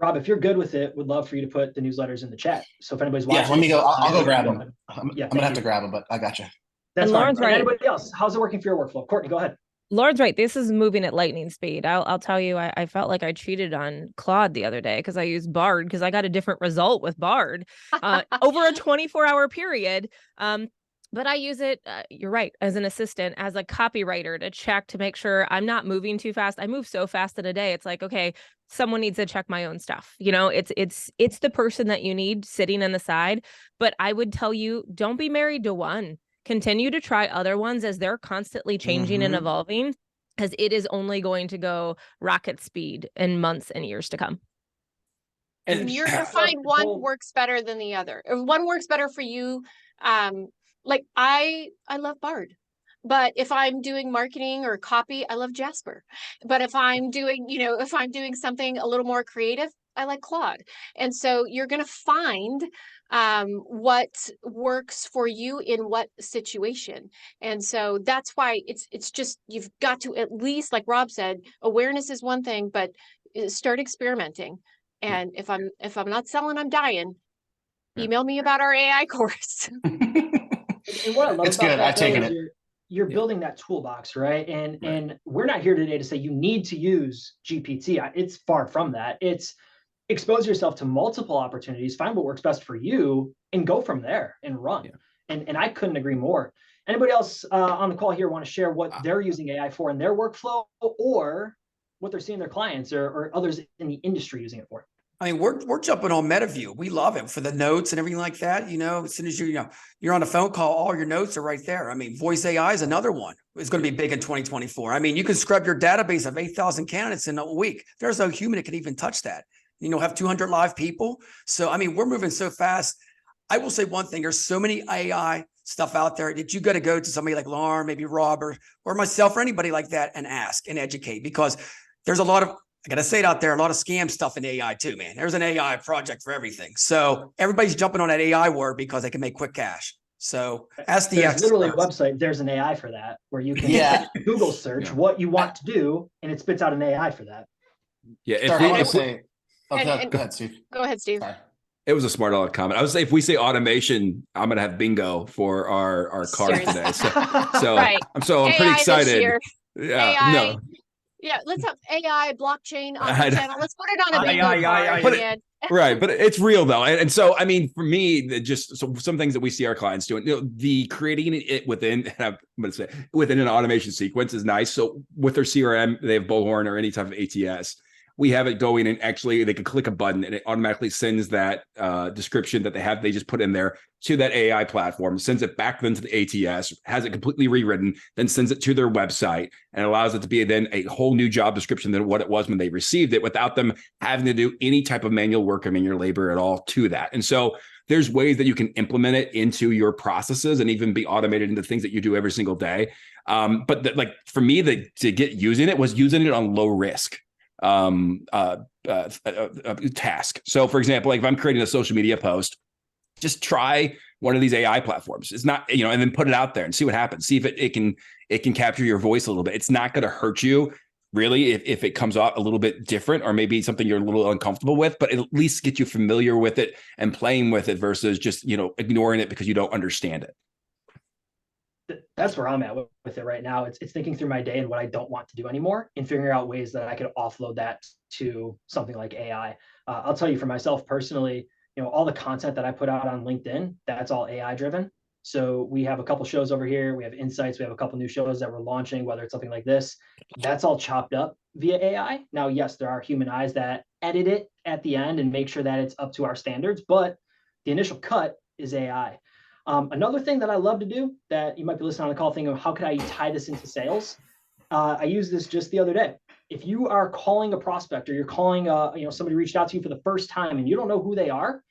Rob, if you're good with it, would love for you to put the newsletters in the chat. So if anybody's watching, let me go. I'll go grab them. I'm gonna have to grab them, but I got you. That's Lauren's fine. right. Anybody else? How's it working for your workflow? Kortney, go ahead. Lauren's right. This is moving at lightning speed. I'll tell you, I felt like I cheated on Claude the other day because I used Bard because I got a different result with Bard over a 24-hour period. But I use it, you're right, as an assistant, as a copywriter to check to make sure I'm not moving too fast. I move so fast in a day. It's like, okay, someone needs to check my own stuff. It's the person that you need sitting on the side. But I would tell you, don't be married to one. Continue to try other ones as they're constantly changing and evolving, because it is only going to go rocket speed in months and years to come. And you're going to find one works better than the other. If one works better for you, like I love Bard, but if I'm doing marketing or copy, I love Jasper. But if I'm doing, something a little more creative, I like Claude. And so you're going to find what works for you in what situation. And so that's why it's just, you've got to at least, like Rob said, awareness is one thing, but start experimenting. And if I'm not selling, I'm dying. Email me about our AI course. And what I love about that, I've taken it. You're building that toolbox, right? And we're not here today to say you need to use GPT. It's far from that. It's expose yourself to multiple opportunities, find what works best for you, and go from there and run. Yeah. And I couldn't agree more. Anybody else on the call here want to share what they're using AI for in their workflow, or what they're seeing their clients or others in the industry using it for? I mean, we're jumping on MetaView. We love it for the notes and everything like that. As soon as you're on a phone call, all your notes are right there. I mean, voice AI is another one. It's going to be big in 2024. I mean, you can scrub your database of 8,000 candidates in a week. There's no human that can even touch that. Have 200 live people. So, I mean, we're moving so fast. I will say one thing. There's so many AI stuff out there that you got to go to somebody like Lauren, maybe Rob or myself or anybody like that and ask and educate, because there's a lot of, I got to say it out there, a lot of scam stuff in AI too, man. There's an AI project for everything. So everybody's jumping on that AI word because they can make quick cash. So ask the experts. Literally a website, there's an AI for that, where you can Google search what you want to do, and it spits out an AI for that. Yeah. Go ahead, Steve. Go ahead, Steve. Sorry. It was a smart aleck comment. I would say if we say automation, I'm going to have bingo for our card today. So right. I'm pretty excited. AI. Yeah, let's have AI blockchain on the channel. Let's put it on a bingo card. Right. But it's real though. And so, I mean, for me, just so some things that we see our clients doing, the creating it within, I'm going to say within an automation sequence is nice. So with their CRM, they have Bullhorn or any type of ATS. We have it going and actually they can click a button and it automatically sends that description that they just put in there to that AI platform, sends it back then to the ATS, has it completely rewritten, then sends it to their website and allows it to be then a whole new job description than what it was when they received it without them having to do any type of manual work or manual labor at all to that. And so there's ways that you can implement it into your processes and even be automated into things that you do every single day. But like for me, to get using it was using it on low risk task. So for example, like if I'm creating a social media post, just try one of these AI platforms. It's not, and then put it out there and see what happens. See if it can capture your voice a little bit. It's not going to hurt you really if it comes out a little bit different or maybe something you're a little uncomfortable with, but at least get you familiar with it and playing with it versus just, ignoring it because you don't understand it. That's where I'm at with it right now. It's thinking through my day and what I don't want to do anymore and figuring out ways that I could offload that to something like AI. I'll tell you for myself personally, all the content that I put out on LinkedIn, that's all AI driven. So we have a couple shows over here. We have insights. We have a couple new shows that we're launching, whether it's something like this, that's all chopped up via AI. Now, yes, there are human eyes that edit it at the end and make sure that it's up to our standards, but the initial cut is AI. Another thing that I love to do that you might be listening on the call thinking, how could I tie this into sales? I used this just the other day. If you are calling a prospect or you're calling, somebody reached out to you for the first time and you don't know who they are,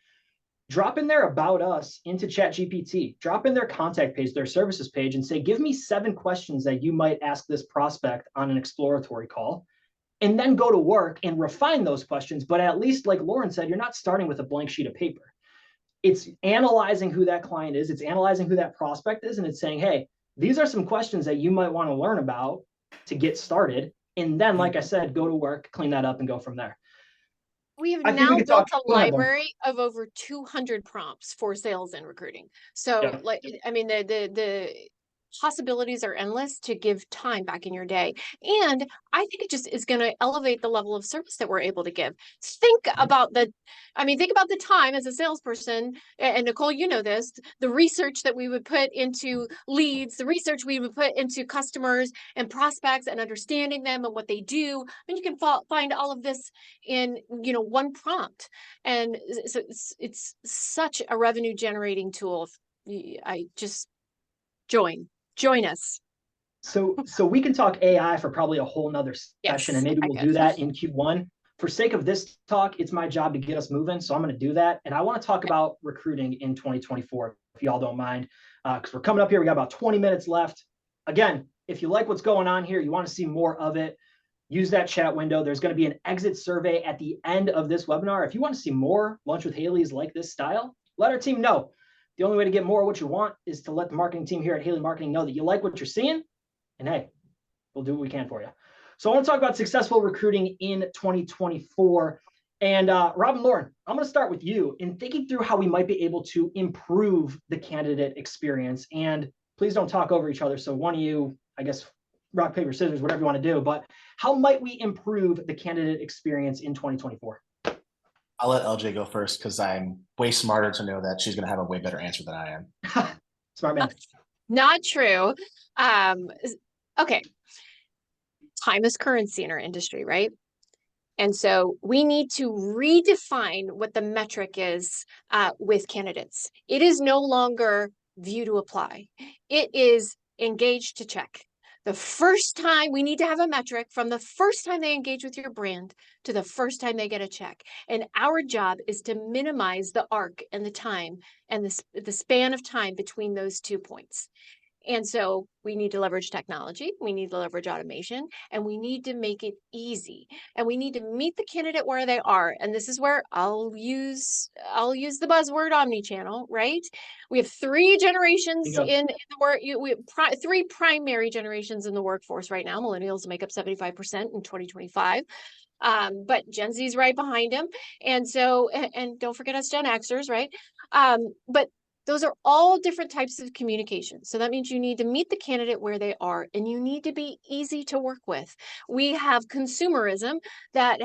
drop in their About Us into ChatGPT, drop in their contact page, their services page, and say, give me 7 questions that you might ask this prospect on an exploratory call, and then go to work and refine those questions. But at least, like Lauren said, you're not starting with a blank sheet of paper. It's analyzing who that client is. It's analyzing who that prospect is. And it's saying, hey, these are some questions that you might want to learn about to get started. And then, like I said, go to work, clean that up and go from there. We have now built a library of over 200 prompts for sales and recruiting. So the possibilities are endless to give time back in your day. And I think it just is going to elevate the level of service that we're able to give. Think about the time as a salesperson, and Nicole, this, the research that we would put into leads, the research we would put into customers and prospects and understanding them and what they do. And you can find all of this in, one prompt. And so it's such a revenue generating tool. I just join us. So we can talk AI for probably a whole nother session, and maybe we'll do that in Q1. For sake of this talk, it's my job to get us moving. So I'm going to do that. And I want to talk about recruiting in 2024, if y'all don't mind, because we're coming up here. We got about 20 minutes left. Again, if you like what's going on here, you want to see more of it, use that chat window. There's going to be an exit survey at the end of this webinar. If you want to see more Lunch with Haley's like this style, let our team know. The only way to get more of what you want is to let the marketing team here at Haley Marketing know that you like what you're seeing. And hey, we'll do what we can for you. So I want to talk about successful recruiting in 2024. And Rob and Lauren, I'm going to start with you in thinking through how we might be able to improve the candidate experience. And please don't talk over each other. So one of you, I guess, rock, paper, scissors, whatever you want to do. But how might we improve the candidate experience in 2024? I'll let LJ go first because I'm way smarter to know that she's going to have a way better answer than I am. Smart man. Not true. Okay. Time is currency in our industry, right? And so we need to redefine what the metric is with candidates. It is no longer view to apply. It is engage to check. The first time we need to have a metric from the first time they engage with your brand to the first time they get a check. And our job is to minimize the arc and the time and the span of time between those 2 points. And so we need to leverage technology, we need to leverage automation, and we need to make it easy. And we need to meet the candidate where they are. And this is where I'll use the buzzword omnichannel, right? We have 3 generations in the work. We have 3 primary generations in the workforce right now. Millennials make up 75% in 2025. But Gen Z is right behind them. And so, and don't forget us Gen Xers, right? But Those are all different types of communication. So that means you need to meet the candidate where they are, and you need to be easy to work with. We have consumerism that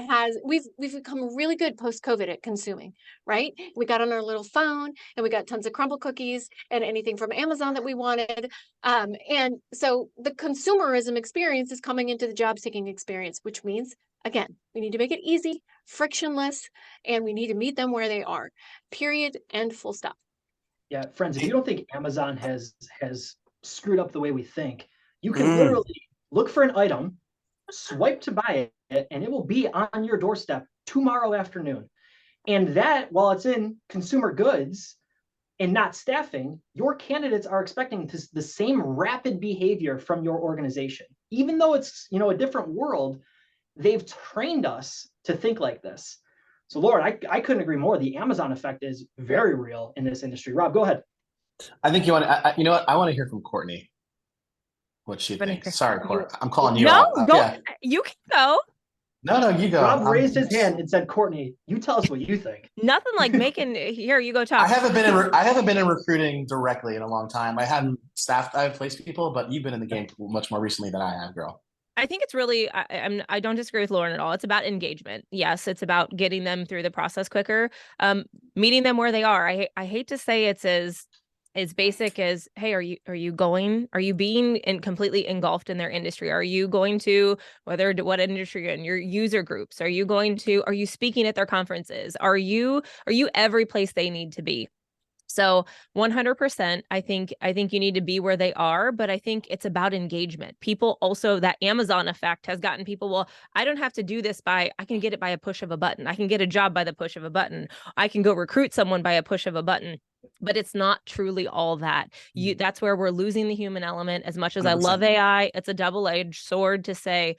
we've become really good post-COVID at consuming, right? We got on our little phone and we got tons of crumble cookies and anything from Amazon that we wanted. And so the consumerism experience is coming into the job seeking experience, which means, again, we need to make it easy, frictionless, and we need to meet them where they are, period and full stop. Yeah, friends, if you don't think Amazon has screwed up the way we think, you can literally look for an item, swipe to buy it, and it will be on your doorstep tomorrow afternoon. And that, while it's in consumer goods and not staffing, your candidates are expecting the same rapid behavior from your organization. Even though it's, a different world, they've trained us to think like this. So, Lord, I couldn't agree more. The Amazon effect is very real in this industry. Rob, go ahead. I think you want to, you know what? I want to hear from Kortney. What she thinks. Sorry, Court. I'm calling you out. No, Yeah. you can go. No, you go. Rob raised his hand and said, Kortney, you tell us what you think. Nothing like making, here, you go talk. I haven't been in recruiting directly in a long time. I have placed people, but you've been in the game much more recently than I have, girl. I think it's really, I don't disagree with Lauren at all. It's about engagement. Yes, it's about getting them through the process quicker, meeting them where they are. I hate to say it's as basic as, hey, are you being completely engulfed in their industry? Are you going to, what industry you're in, your user groups? Are you speaking at their conferences? Are you every place they need to be? So 100%, I think you need to be where they are, but I think it's about engagement. People also, that Amazon effect has gotten people, well, I don't have to do this I can get it by a push of a button. I can get a job by the push of a button. I can go recruit someone by a push of a button. But it's not truly all that. That's where we're losing the human element. As much as 100%. I love AI, it's a double-edged sword to say,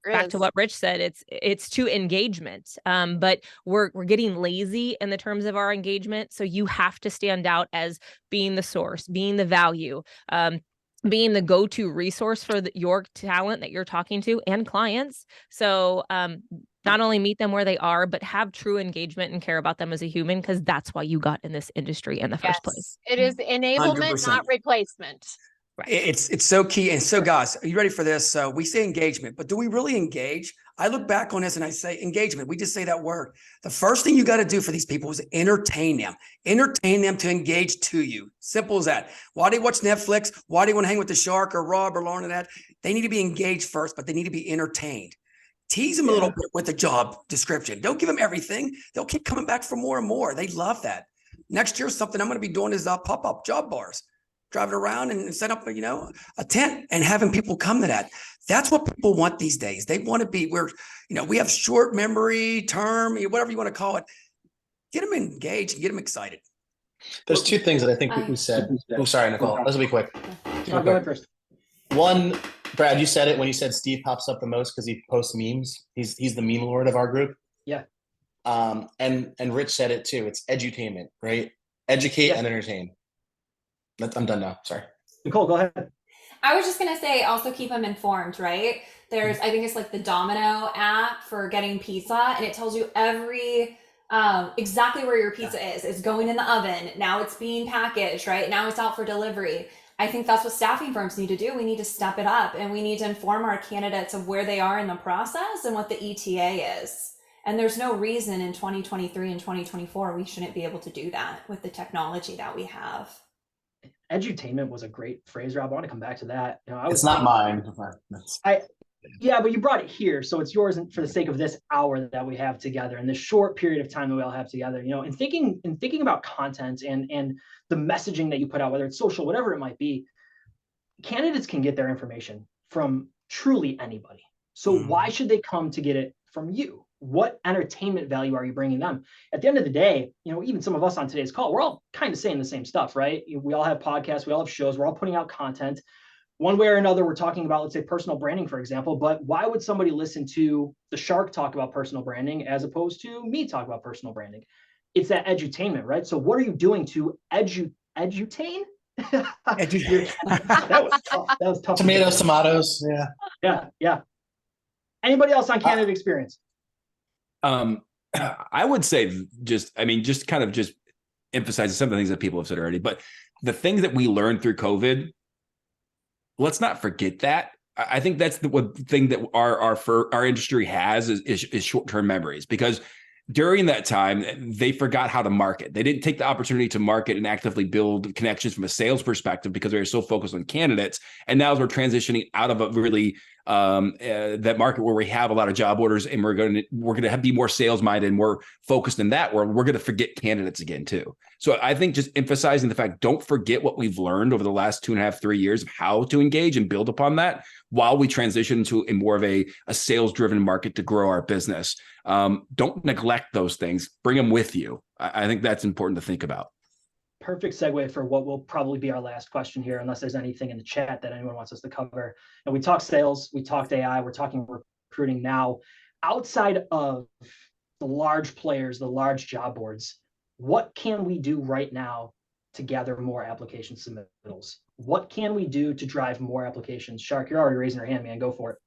back to what Rich said, it's to engagement. But we're getting lazy in the terms of our engagement. So you have to stand out as being the source, being the value, being the go-to resource for your talent that you're talking to and clients. So not only meet them where they are, but have true engagement and care about them as a human, because that's why you got in this industry in the first place. It is enablement, 100%. not replacement. Right. It's so key. And so, guys, are you ready for this? So we say engagement, but do we really engage? I look back on this and I say engagement. We just say that word. The first thing you got to do for these people is entertain them to engage to you. Simple as that. Why do they watch Netflix? Why do they want to hang with the Shark or Rob or Lauren and that? They need to be engaged first, but they need to be entertained. Tease them a little bit with the job description. Don't give them everything. They'll keep coming back for more and more. They love that. Next year, something I'm going to be doing is pop-up job bars. Driving around and set up, a tent and having people come to that. That's what people want these days. They want to be we have short memory, term, whatever you want to call it. Get them engaged and get them excited. There's two things that I think we said. Oh, sorry, Nicole. This will be quick. Go ahead first. One, Brad, you said it when you said Steve pops up the most because he posts memes. He's the meme lord of our group. Yeah. And Rich said it too. It's edutainment, right? Educate and entertain. I'm done now. Sorry. Nicole, go ahead. I was just going to say, also keep them informed, right? I think it's like the Domino app for getting pizza, and it tells you exactly where your pizza is. It's going in the oven. Now it's being packaged, right? Now it's out for delivery. I think that's what staffing firms need to do. We need to step it up, and we need to inform our candidates of where they are in the process and what the ETA is. And there's no reason in 2023 and 2024 we shouldn't be able to do that with the technology that we have. Edutainment was a great phrase, Rob. I want to come back to that. It's not mine. Yeah, but you brought it here, so it's yours for the sake of this hour that we have together and this short period of time that we all have together. And thinking about content and the messaging that you put out, whether it's social, whatever it might be, candidates can get their information from truly anybody. So why should they come to get it from you? What entertainment value are you bringing them? At the end of the day, even some of us on today's call, we're all kind of saying the same stuff, right? We all have podcasts, we all have shows, we're all putting out content. One way or another, we're talking about, let's say, personal branding, for example, but why would somebody listen to the Shark talk about personal branding as opposed to me talk about personal branding? It's that edutainment, right? So what are you doing to edutain? That was tough. Tomatoes. Yeah. Anybody else on candidate experience? I would say just emphasizing some of the things that people have said already, but the things that we learned through COVID, let's not forget that. I think that's the one thing that our industry has is short-term memories, because during that time, they forgot how to market. They didn't take the opportunity to market and actively build connections from a sales perspective because they were so focused on candidates. And now as we're transitioning out of a really that market where we have a lot of job orders, and we're going to be more sales minded and more focused in that world, we're going to forget candidates again too. So I think just emphasizing the fact, don't forget what we've learned over the last 2.5, 3 years of how to engage and build upon that while we transition to a more of a sales driven market to grow our business. Don't neglect those things. Bring them with you. I think that's important to think about. Perfect segue for what will probably be our last question here, unless there's anything in the chat that anyone wants us to cover. And we talked sales, we talked AI, we're talking recruiting now. Outside of the large players, the large job boards, what can we do right now to gather more application submittals? What can we do to drive more applications? Shark, you're already raising your hand, man. Go for it.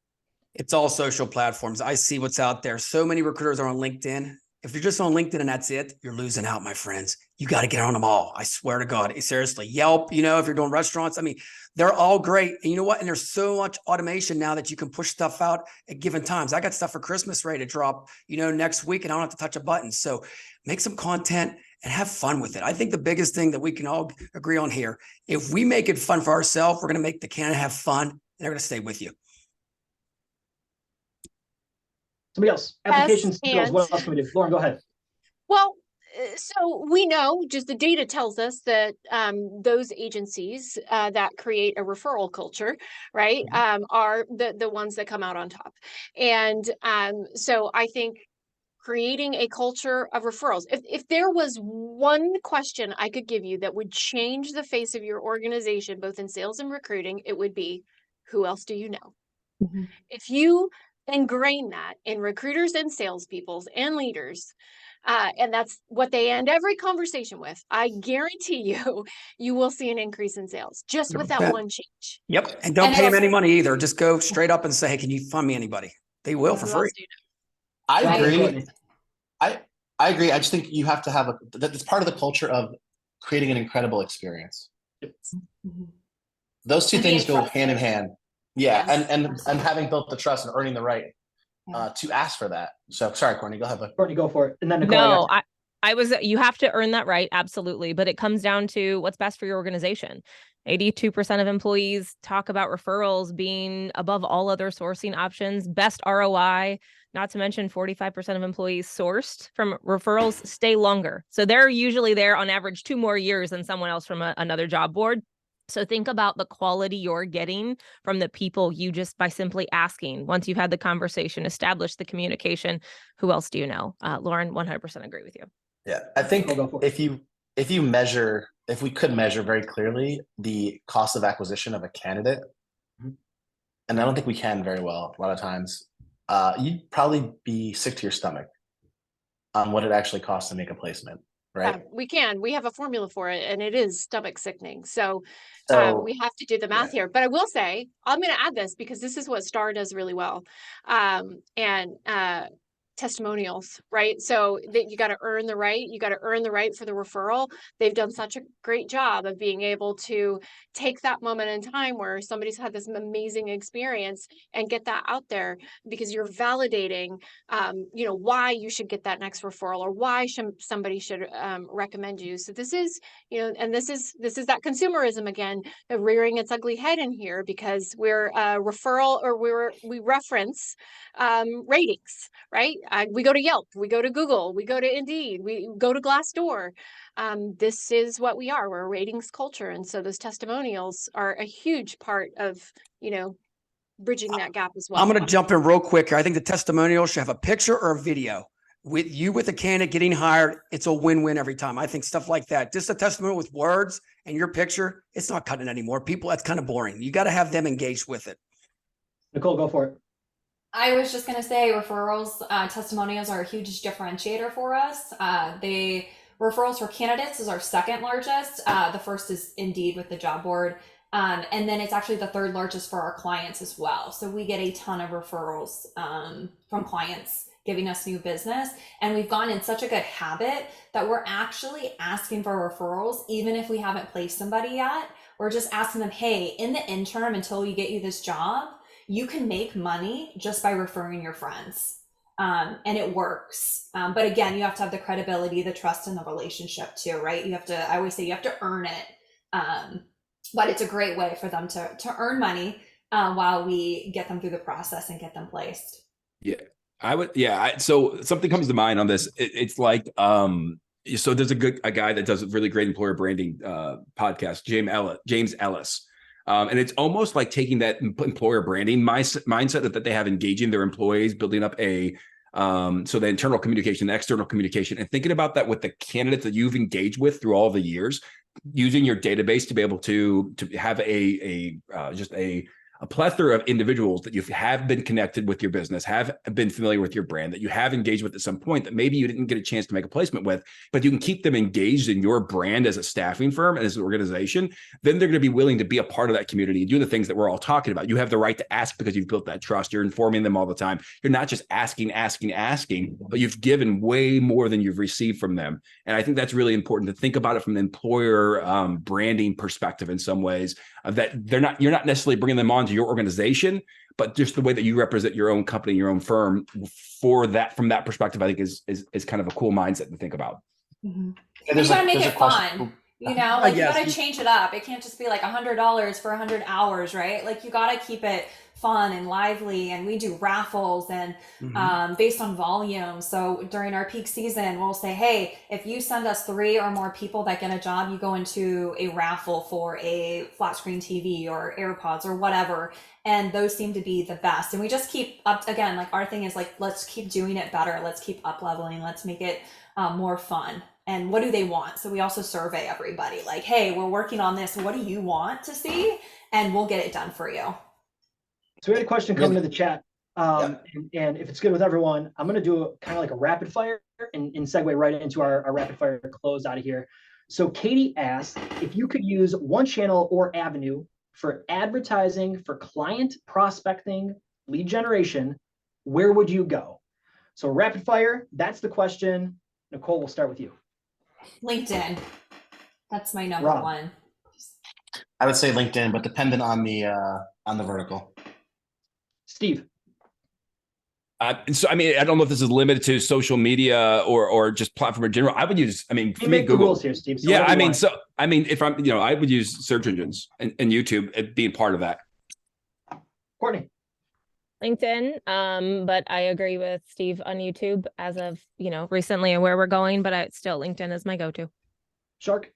It's all social platforms. I see what's out there. So many recruiters are on LinkedIn. If you're just on LinkedIn and that's it, you're losing out, my friends. You got to get on them all. I swear to God. Seriously, Yelp, if you're doing restaurants, I mean, they're all great. And you know what? And there's so much automation now that you can push stuff out at given times. I got stuff for Christmas ready to drop, next week, and I don't have to touch a button. So make some content and have fun with it. I think the biggest thing that we can all agree on here, if we make it fun for ourselves, we're going to make the candidate have fun, and they're going to stay with you. Somebody else, application skills. What else can we do? Lauren, go ahead. Well, so we know, just the data tells us that those agencies that create a referral culture, right, are the ones that come out on top. And so I think creating a culture of referrals. If there was one question I could give you that would change the face of your organization, both in sales and recruiting, it would be, who else do you know? Mm-hmm. If you ingrain that in recruiters and salespeople and leaders, and that's what they end every conversation with, I guarantee you will see an increase in sales just with that one change. Yep. And don't pay them any money either. Just go straight up and say, hey, can you find me anybody? They will for free. I agree. I agree. I just think you have to have that's part of the culture of creating an incredible experience. Mm-hmm. Those two things go hand in hand. Yeah. Yes, and having built the trust and earning the right to ask for that. So sorry, Kortney, go ahead. Kortney, go for it. And then Nicole. No, you have to earn that right. Absolutely. But it comes down to what's best for your organization. 82% of employees talk about referrals being above all other sourcing options, best ROI, not to mention 45% of employees sourced from referrals stay longer. So they're usually there on average 2 more years than someone else from another job board. So think about the quality you're getting from the people you just by simply asking. Once you've had the conversation, establish the communication, who else do you know? Lauren, 100% agree with you. Yeah, I think if we could measure very clearly the cost of acquisition of a candidate, and I don't think we can very well a lot of times, you'd probably be sick to your stomach on what it actually costs to make a placement. Right. Yeah, we can. We have a formula for it, and it is stomach sickening. So we have to do the math here. But I will say, I'm going to add this because this is what Star does really well. And testimonials, right? So that you got to earn the right. You got to earn the right for the referral. They've done such a great job of being able to take that moment in time where somebody's had this amazing experience and get that out there, because you're validating, why you should get that next referral or why somebody should recommend you. So this is, and this is that consumerism again, rearing its ugly head in here, because we're a referral, or we reference ratings, right? We go to Yelp, we go to Google, we go to Indeed, we go to Glassdoor. This is what we are. We're a ratings culture. And so those testimonials are a huge part of, bridging that gap as well. I'm going to jump in real quick here. I think the testimonial should have a picture or a video with a candidate getting hired. It's a win-win every time. I think stuff like that, just a testimonial with words and your picture, it's not cutting anymore. People, that's kind of boring. You got to have them engaged with it. Nicole, go for it. I was just going to say referrals, testimonials are a huge differentiator for us. The referrals for candidates is our second largest. The first is Indeed with the job board. And then it's actually the third largest for our clients as well. So we get a ton of referrals from clients giving us new business. And we've gone in such a good habit that we're actually asking for referrals, even if we haven't placed somebody yet. We're just asking them, hey, in the interim, until we get you this job, you can make money just by referring your friends. And it works. But again, you have to have the credibility, the trust, and the relationship too, right? I always say you have to earn it. But it's a great way for them to earn money while we get them through the process and get them placed. Yeah, so something comes to mind on this. It's like, so there's a guy that does a really great employer branding podcast, James Ellis. And it's almost like taking that employer branding mindset that they have, engaging their employees, building up so the internal communication, the external communication, and thinking about that with the candidates that you've engaged with through all the years, using your database to be able to have just a plethora of individuals that you have been connected with your business, have been familiar with your brand, that you have engaged with at some point that maybe you didn't get a chance to make a placement with, but you can keep them engaged in your brand as a staffing firm and as an organization. Then they're going to be willing to be a part of that community and do the things that we're all talking about. You have the right to ask because you've built that trust. You're informing them all the time. You're not just asking, but you've given way more than you've received from them. And I think that's really important to think about it from the employer branding perspective in some ways, that you're not necessarily bringing them on to your organization, but just the way that you represent your own company, your own firm from that perspective, I think is kind of a cool mindset to think about. Mm-hmm. You gotta make it fun. You know, like yes. You gotta change it up. It can't just be like $100 for 100 hours, right? Like you gotta keep it fun and lively, and we do raffles and based on volume. So during our peak season, we'll say, hey, if you send us 3 or more people that get a job, you go into a raffle for a flat screen TV or AirPods or whatever. And those seem to be the best. And we just keep up, again, like our thing is like, let's keep doing it better. Let's keep up leveling. Let's make it more fun. And what do they want? So we also survey everybody like, hey, we're working on this. What do you want to see? And we'll get it done for you. So we had a question come into the chat. And if it's good with everyone, I'm going to do kind of like a rapid fire and segue right into our rapid fire close out of here. So Katie asked if you could use one channel or avenue for advertising for client prospecting, lead generation, where would you go? So rapid fire, that's the question. Nicole, we'll start with you. LinkedIn. That's my number Rob. one. I would say LinkedIn, but dependent on the vertical. Steve. So, I mean, I don't know if this is limited to social media or just platform in general. I would use, for me, make Google. The rules here, Steve. So yeah, if I'm, I would use search engines and YouTube being part of that. Kortney. LinkedIn, but I agree with Steve on YouTube as of, recently and where we're going, but LinkedIn is my go-to. Shark.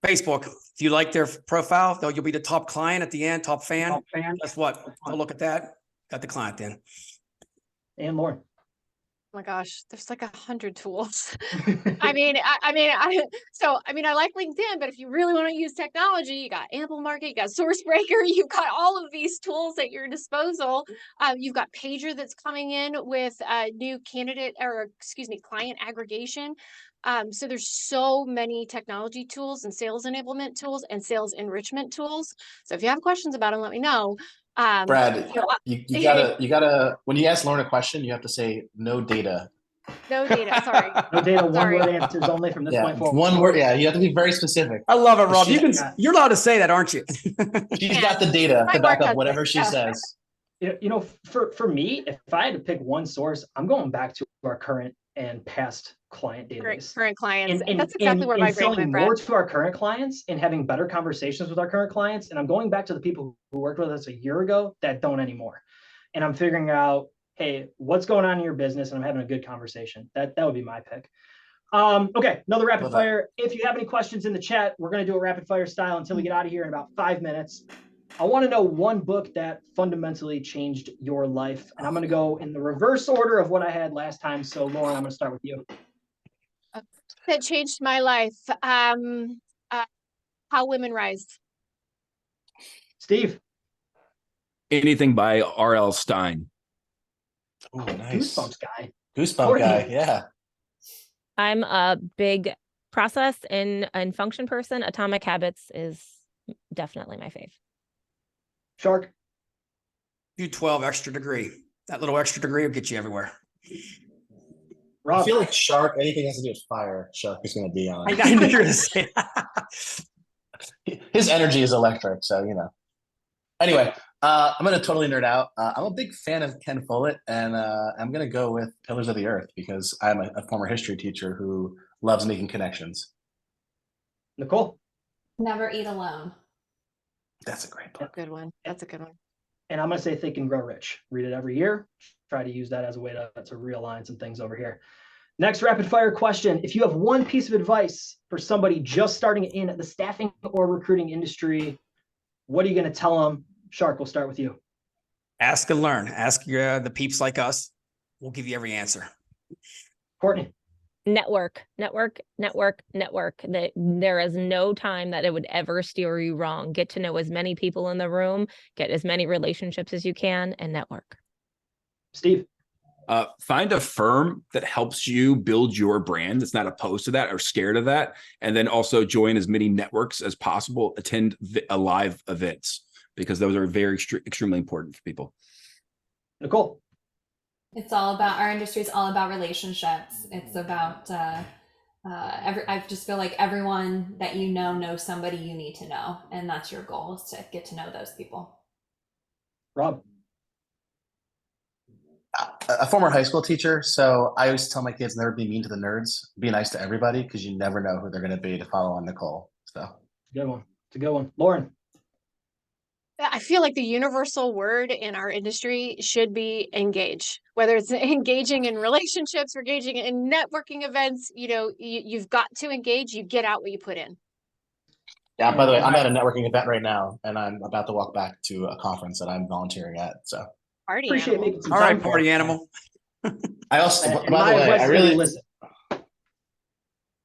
Facebook. If you like their profile, you'll be the top client at the end, top fan. Guess what? I'll look at that. Got the client then. And Lauren. Oh my gosh, there's like 100 tools. I like LinkedIn, but if you really want to use technology, you got Ample Market, you got SourceBreaker, you've got all of these tools at your disposal. You've got Pager that's coming in with new client aggregation. So there's so many technology tools and sales enablement tools and sales enrichment tools. So if you have questions about them, let me know. Brad, you gotta when you ask Lauren a question, you have to say no data. No data. Sorry. No data. One word answers only from this point forward. One word. Yeah, you have to be very specific. I love it, Rob. You're allowed to say that, aren't you? She's got the data to back up whatever she says. For me, if I had to pick one source, I'm going back to our current and past client database. Current clients. And that's exactly where my brain went, Brad. More to our current clients and having better conversations with our current clients. And I'm going back to the people who worked with us a year ago that don't anymore. And I'm figuring out, hey, what's going on in your business? And I'm having a good conversation. That would be my pick. Okay, another rapid fire. If you have any questions in the chat, we're going to do a rapid fire style until we get out of here in about 5 minutes. I want to know one book that fundamentally changed your life. And I'm going to go in the reverse order of what I had last time. So Lauren, I'm going to start with you. That changed my life. How Women Rise. Steve. Anything by R.L. Stein. Oh, nice. Goosebumps guy. Goosebump guy, yeah. I'm a big process and function person. Atomic Habits is definitely my fave. Shark. U12 extra degree. That little extra degree will get you everywhere. I Rob, feel like Shark, anything has to do with fire, Shark is going to be on. I knew you were going to say His energy is electric, so you know. Anyway, I'm going to totally nerd out. I'm a big fan of Ken Follett, and I'm going to go with Pillars of the Earth because I'm a former history teacher who loves making connections. Nicole, Never Eat Alone. That's a great book. Good one. That's a good one. and I'm going to say Think and Grow Rich. Read it every year. Try to use that as a way to realign some things over here. Next rapid fire question. If you have one piece of advice for somebody just starting in the staffing or recruiting industry, what are you going to tell them? Shark, we'll start with you. Ask and learn. Ask the peeps like us. We'll give you every answer. Kortney. Network. That there is no time that it would ever steer you wrong. Get to know as many people in the room, get as many relationships as you can, and network. Steve. Find a firm that helps you build your brand that's not opposed to that or scared of that. And then also join as many networks as possible. Attend live events because those are very extremely important for people. Nicole. It's all about, our industry is all about relationships. It's about, I just feel like everyone that you know knows somebody you need to know. And that's your goal, is to get to know those people. Rob. A former high school teacher, so I always tell my kids never be mean to the nerds. Be nice to everybody because you never know who they're going to be to follow on Nicole. So Good one. It's a good one. Lauren. I feel like the universal word in our industry should be engage. Whether it's engaging in relationships, engaging in networking events, you've got to engage. You get out what you put in. yeah. By the way, I'm at a networking event right now, and I'm about to walk back to a conference that I'm volunteering at. So Party Appreciate animal. making some All time right, for party us. animal. I also, And by my the way, advice I is gonna be really listen.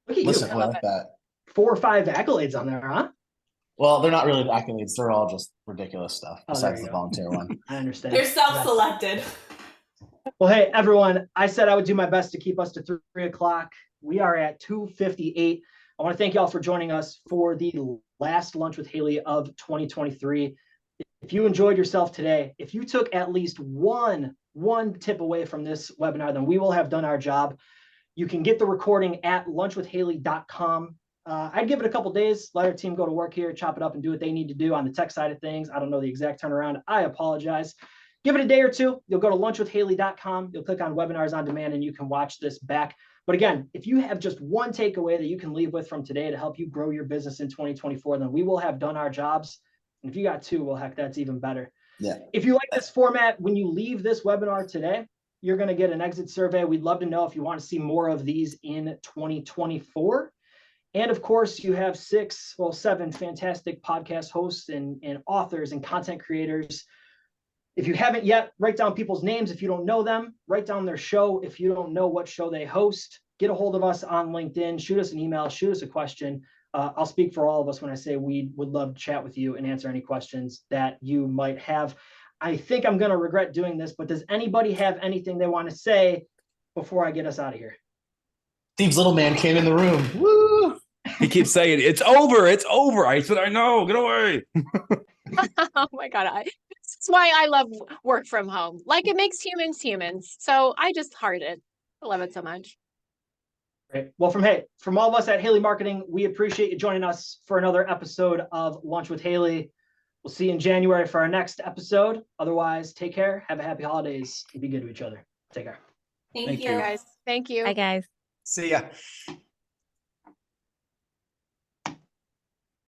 Look at listen. you. I like that. 4 or 5 accolades on there, huh? Well, they're not really the accolades. They're all just ridiculous stuff Oh, there besides you the go. volunteer one. I understand. They're self-selected. Well, hey, everyone, I said I would do my best to keep us to 3 o'clock. We are at 2:58. I want to thank y'all for joining us for the last Lunch with Haley of 2023. If you enjoyed yourself today, if you took at least one tip away from this webinar, then we will have done our job. You can get the recording at lunchwithhaley.com. I'd give it a couple days, let our team go to work here, chop it up and do what they need to do on the tech side of things. I don't know the exact turnaround. I apologize. Give it a day or two. You'll go to lunchwithhaley.com. You'll click on webinars on demand and you can watch this back. But again, if you have just one takeaway that you can leave with from today to help you grow your business in 2024, then we will have done our jobs. And if you got 2, well, heck, that's even better. Yeah. If you like this format, when you leave this webinar today, you're going to get an exit survey. We'd love to know if you want to see more of these in 2024. And of course, you have 7 fantastic podcast hosts and authors and content creators. If you haven't yet, write down people's names if you don't know them. Write down their show if you don't know what show they host. Get a hold of us on LinkedIn. Shoot us an email. Shoot us a question. I'll speak for all of us when I say we would love to chat with you and answer any questions that you might have. I think I'm going to regret doing this, but does anybody have anything they want to say before I get us out of here? Steve's little man came in the room. Woo! He keeps saying, it's over. It's over. I said, I know. Get away. Oh my God. This is why I love work from home. Like, it makes humans. So I just heart it. I love it so much. Great. Well, from all of us at Haley Marketing, we appreciate you joining us for another episode of Lunch with Haley. We'll see you in January for our next episode. Otherwise, take care. Have a happy holidays and be good to each other. Take care. Thank Thank you. you. Guys, thank you. Bye, guys. See ya.